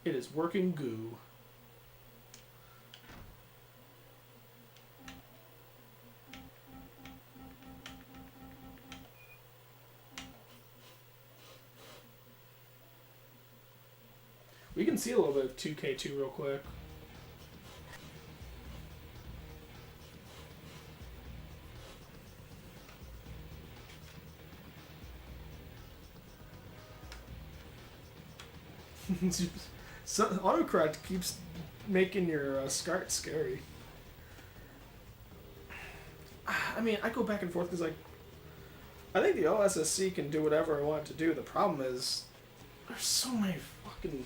It is working goo. We can see a little bit of 2K2 real quick. So, autocorrect keeps making your SCART scary. I mean, I go back and forth because, like, I think the OSSC can do whatever I want it to do. The problem is, there's so many fucking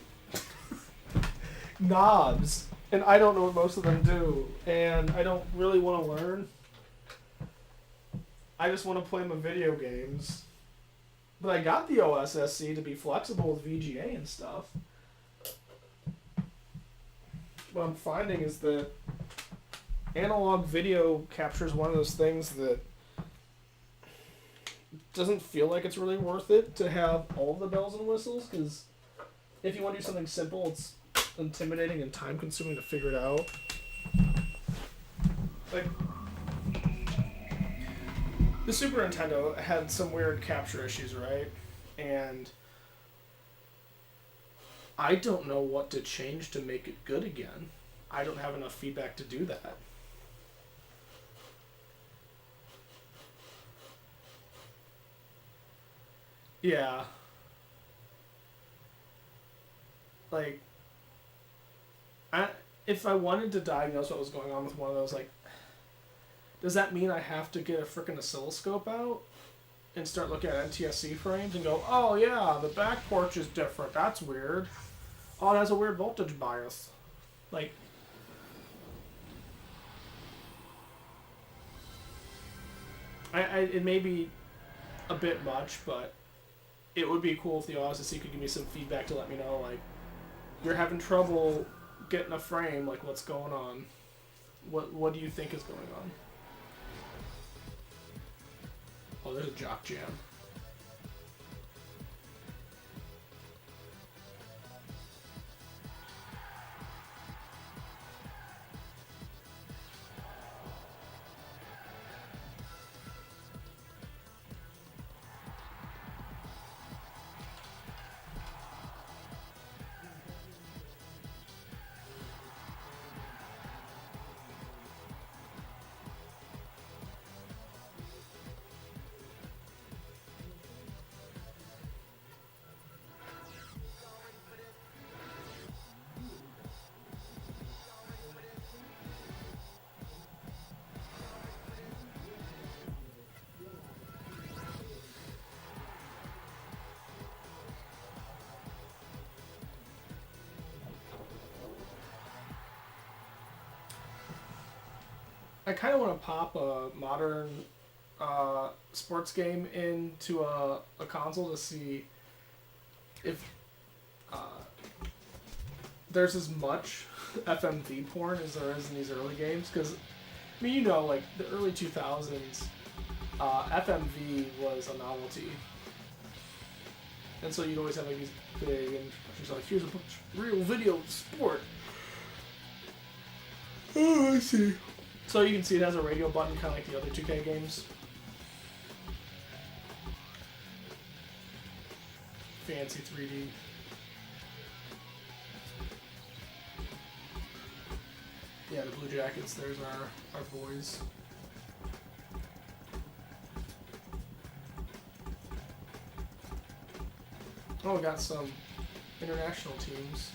knobs, and I don't know what most of them do, and I don't really want to learn. I just want to play my video games. But I got the OSSC to be flexible with VGA and stuff. What I'm finding is that analog video capture is one of those things that doesn't feel like it's really worth it to have all the bells and whistles, because if you want to do something simple, it's intimidating and time consuming to figure it out. Like, the Super Nintendo had some weird capture issues, right? And I don't know what to change to make it good again. I don't have enough feedback to do that. Yeah. Like, if I wanted to diagnose what was going on with one of those, like, does that mean I have to get a frickin' oscilloscope out and start looking at NTSC frames and go, oh yeah, the back porch is different, that's weird. Oh, it has a weird voltage bias. Like, it may be a bit much, but it would be cool if the OSSC could give me some feedback to let me know, like, you're having trouble getting a frame, like, what's going on? What do you think is going on? Oh, there's a jock jam. I kind of want to pop a modern sports game into a console to see if there's as much FMV porn as there is in these early games. Because, I mean, you know, like, the early 2000s, FMV was a novelty. And so you'd always have, like, these big introductions, like, here's a bunch of real video sport. Oh, I see. So you can see it has a radio button, kind of like the other 2K games. Fancy 3D. Yeah, the Blue Jackets, there's our boys. Oh, we got some international teams.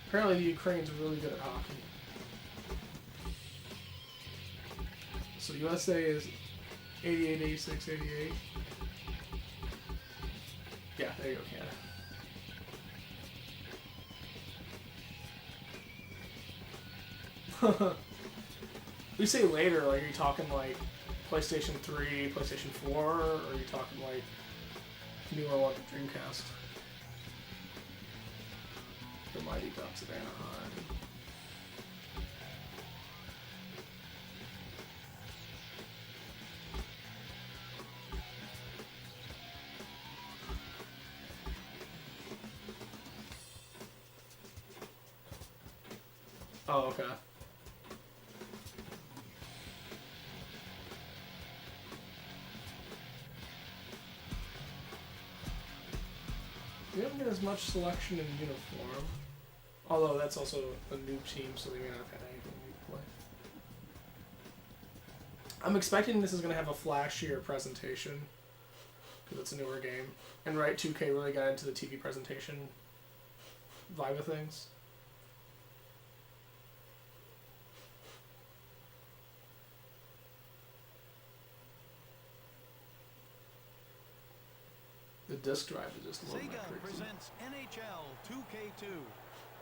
Apparently the Ukraine's really good at hockey. So USA is 88, 86, 88. Yeah, there you go, Canada. We say later, like, are you talking like PlayStation 3, PlayStation 4, or are you talking like newer one, Dreamcast? The Mighty Ducks of Anaheim. Oh, okay. We don't get as much selection in uniform. Although that's also a new team, so they may not have had anything new to play. I'm expecting this is going to have a flashier presentation. Because it's a newer game. And right, 2K really got into the TV presentation vibe of things. The disk drive is just loading like Sega crazy. presents NHL 2K2.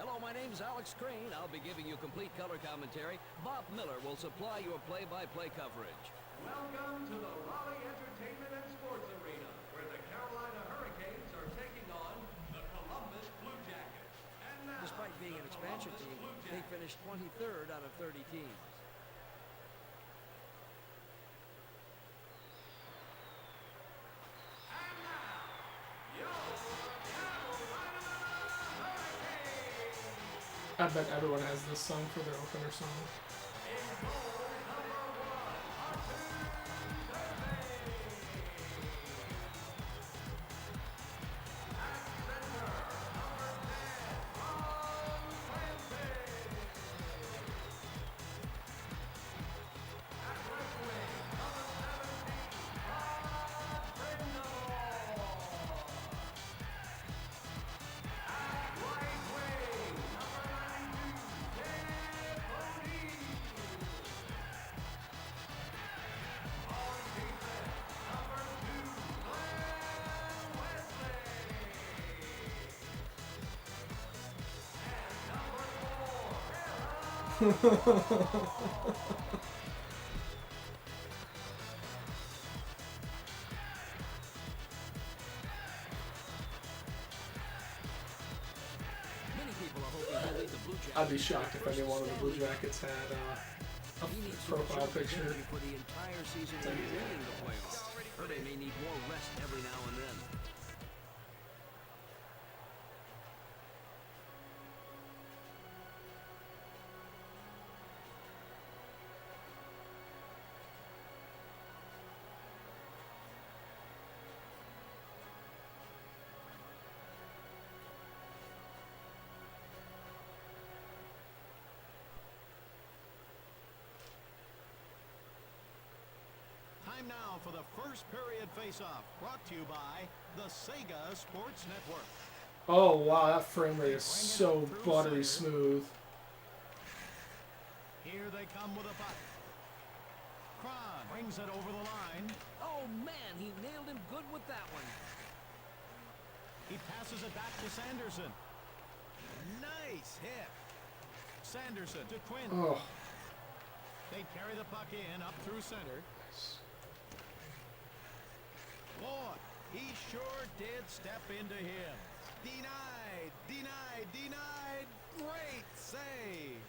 Hello, my name's Alex Crane. I'll be giving you complete color commentary. Bob Miller will supply your play-by-play coverage. Welcome to the Raleigh Entertainment and Sports Arena, where the Carolina Hurricanes are taking on the Columbus Blue Jackets. And now, Despite being an the expansion Columbus team, Blue they Jackets. finished 23rd out of 30 teams. And now, your Carolina Hurricanes. I bet everyone has this song for their opener song. In goal number 1, Arthur Thursday. At center, number 10, Ron Clancy. At right wing, number 17, Rod Brind'Amour. At right wing, number 92, Dave O'Neill. On defense, number 2, Glenn Wesley. And number 4, Many people are hoping he'll lead the Blue Jackets. I'd be shocked if any one of the Blue Jackets had a He needs to profile ensure picture. positioning for the entire season and winning the playoffs. Herbe may need more rest every now and then. Time now for the first period face-off, brought to you by the Sega Sports Network. Oh wow, that frame rate is so buttery smooth. Here they come with a puck. Kron brings it over the line. Oh man, he nailed him good with that one. He passes it back to Sanderson. Nice hit. Sanderson to Quinn. Oh, They carry the puck in up through center. Boy, he sure did step into him. Denied, denied, denied. Great save.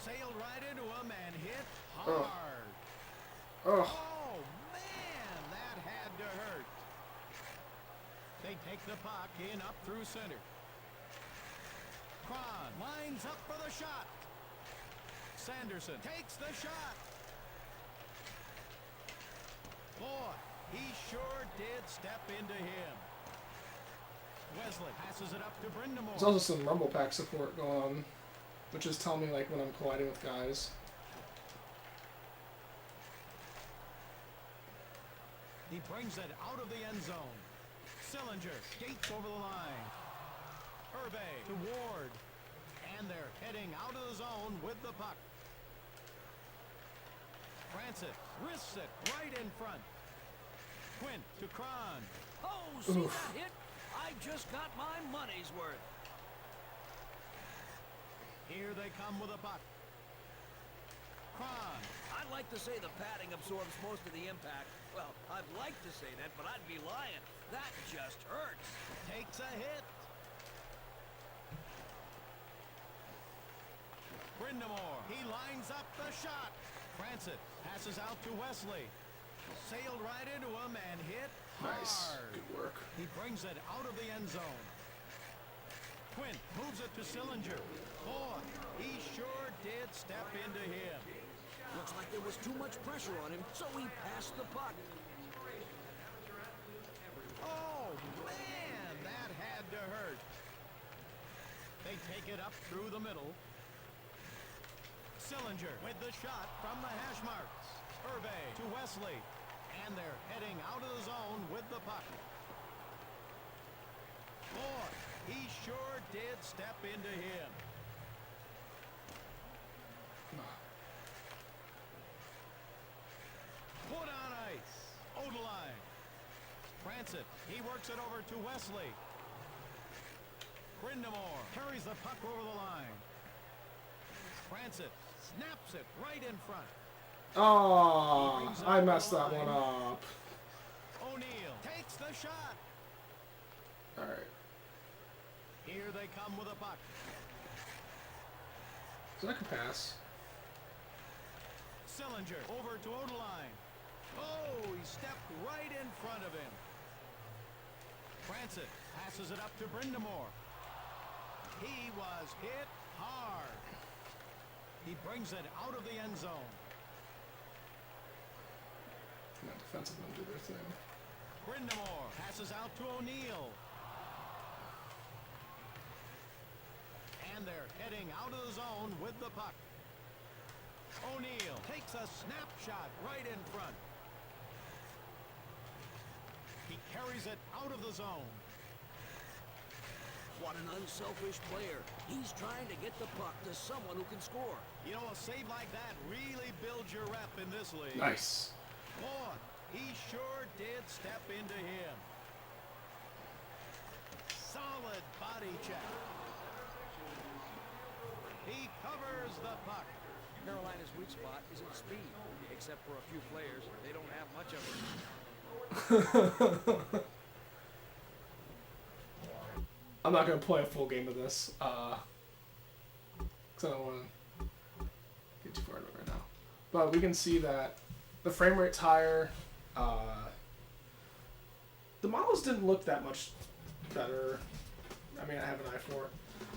Sailed right into him and hit hard. oh, Oh, man, that had to hurt. They take the puck in up through center. Kron lines up for the shot. Sanderson takes the shot. Boy, he sure did step into him. Wesley passes it up to Brind'Amour. there's also some Rumble Pack support going on, which is telling me like when I'm colliding with guys. He brings it out of the end zone. Sillinger skates over the line. Herbe to Ward. And they're heading out of the zone with the puck. Francis wrists it right in front. Quint to Kron. Oh, see Oof. that hit? I just got my money's worth. Here they come with a puck. Kron. I'd like to say the padding absorbs most of the impact. Well, I'd like to say that, but I'd be lying. That just hurts. Takes a hit. Brind'Amour. He lines up the shot. Francis passes out to Wesley. Sailed right into him and hit Nice, hard. good work. He brings it out of the end zone. Quinn moves it to Sillinger. Boy, he sure did step into him. Looks like there was too much pressure on him, so he passed the puck. Oh, man, that had to hurt. They take it up through the middle. Sillinger with the shot from the hash marks. Hervé to Wesley. And they're heading out of the zone with the puck. Boy, he sure did step into him. Put on ice. Odeline. Francis, he works it over to Wesley. Brindamore carries the puck over the line. Francis snaps it right in front. Oh, I messed that one up. O'Neill takes the shot. All right. Here they come with a puck. So I can pass. Sillinger over to Odeline. Oh, he stepped right in front of him. Francis passes it up to Brindamore. He was hit hard. He brings it out of the end zone. Come on, defensive men do their thing. Brindamore passes out to O'Neill. And they're heading out of the zone with the puck. O'Neill takes a snapshot right in front. He carries it out of the zone. What an unselfish player. He's trying to get the puck to someone who can score. You know, a save like that really builds your rep in this league. Nice. Boy, he sure did step into him. Solid body check. He covers the puck. Carolina's weak spot isn't speed. Except for a few players, they don't have much of it. I'm not going to play a full game of this. Because I don't want to get too far into it right now. But we can see that the frame rate's higher. The models didn't look that much better. I mean, I have an eye for it.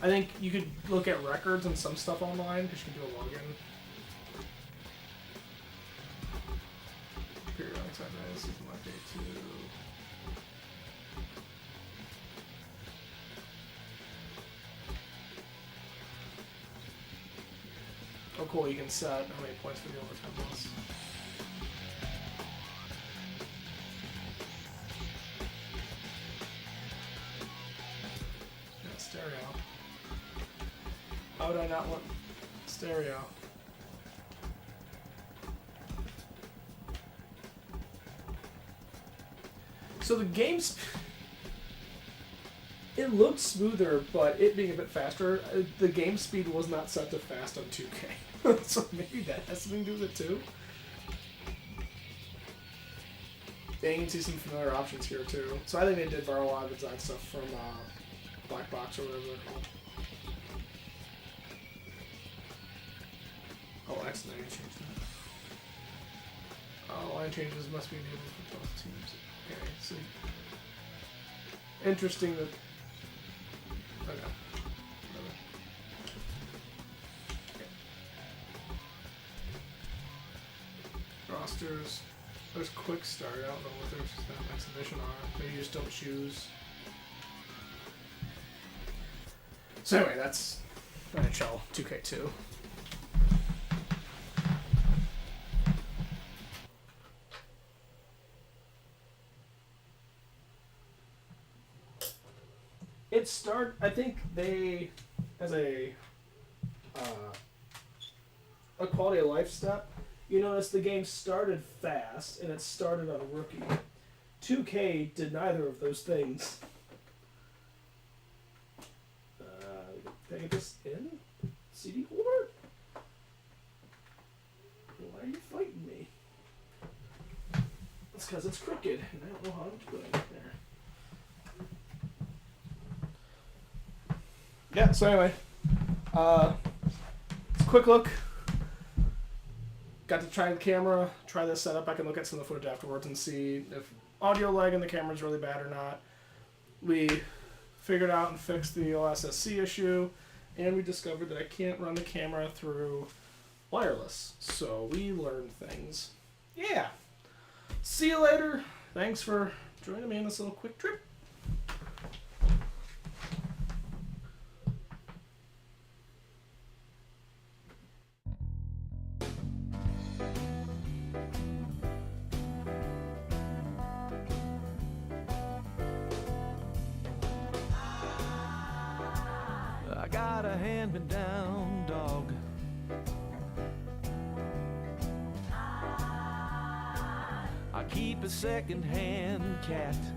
I think you could look at records and some stuff online because you can do a login. Periodic Saturday, season like day 2. Oh, cool! You can set how many points for the overtime loss. Yeah, stereo. How would I not want stereo? So the game's it looked smoother, but it being a bit faster, the game speed was not set to fast on 2K. So maybe that has something to do with it too. And you can see some familiar options here too. So I think they did borrow a lot of design stuff from Black Box or whatever they're called. Oh, accidentally changed that. Line changes must be enabled for both teams. Okay, so interesting that. Okay. Whatever. Okay. Rosters. There's quick start. I don't know what there's an exhibition on. Maybe you just don't choose. So anyway, that's NHL 2K2. I think they, as a quality of life step, you notice the game started fast and it started on rookie. 2K did neither of those things. Can I get this in? CD holder? Why are you fighting me? It's because it's crooked and I don't know how to put it there. Yeah, so anyway, it's a quick look. Got to try the camera, try this setup. I can look at some of the footage afterwards and see if audio lag in the camera is really bad or not. We figured out and fixed the OSSC issue, and we discovered that I can't run the camera through wireless. So we learned things. Yeah. See you later. Thanks for joining me in this little quick trip. I got a hand-me-down dog. I keep a second-hand cat.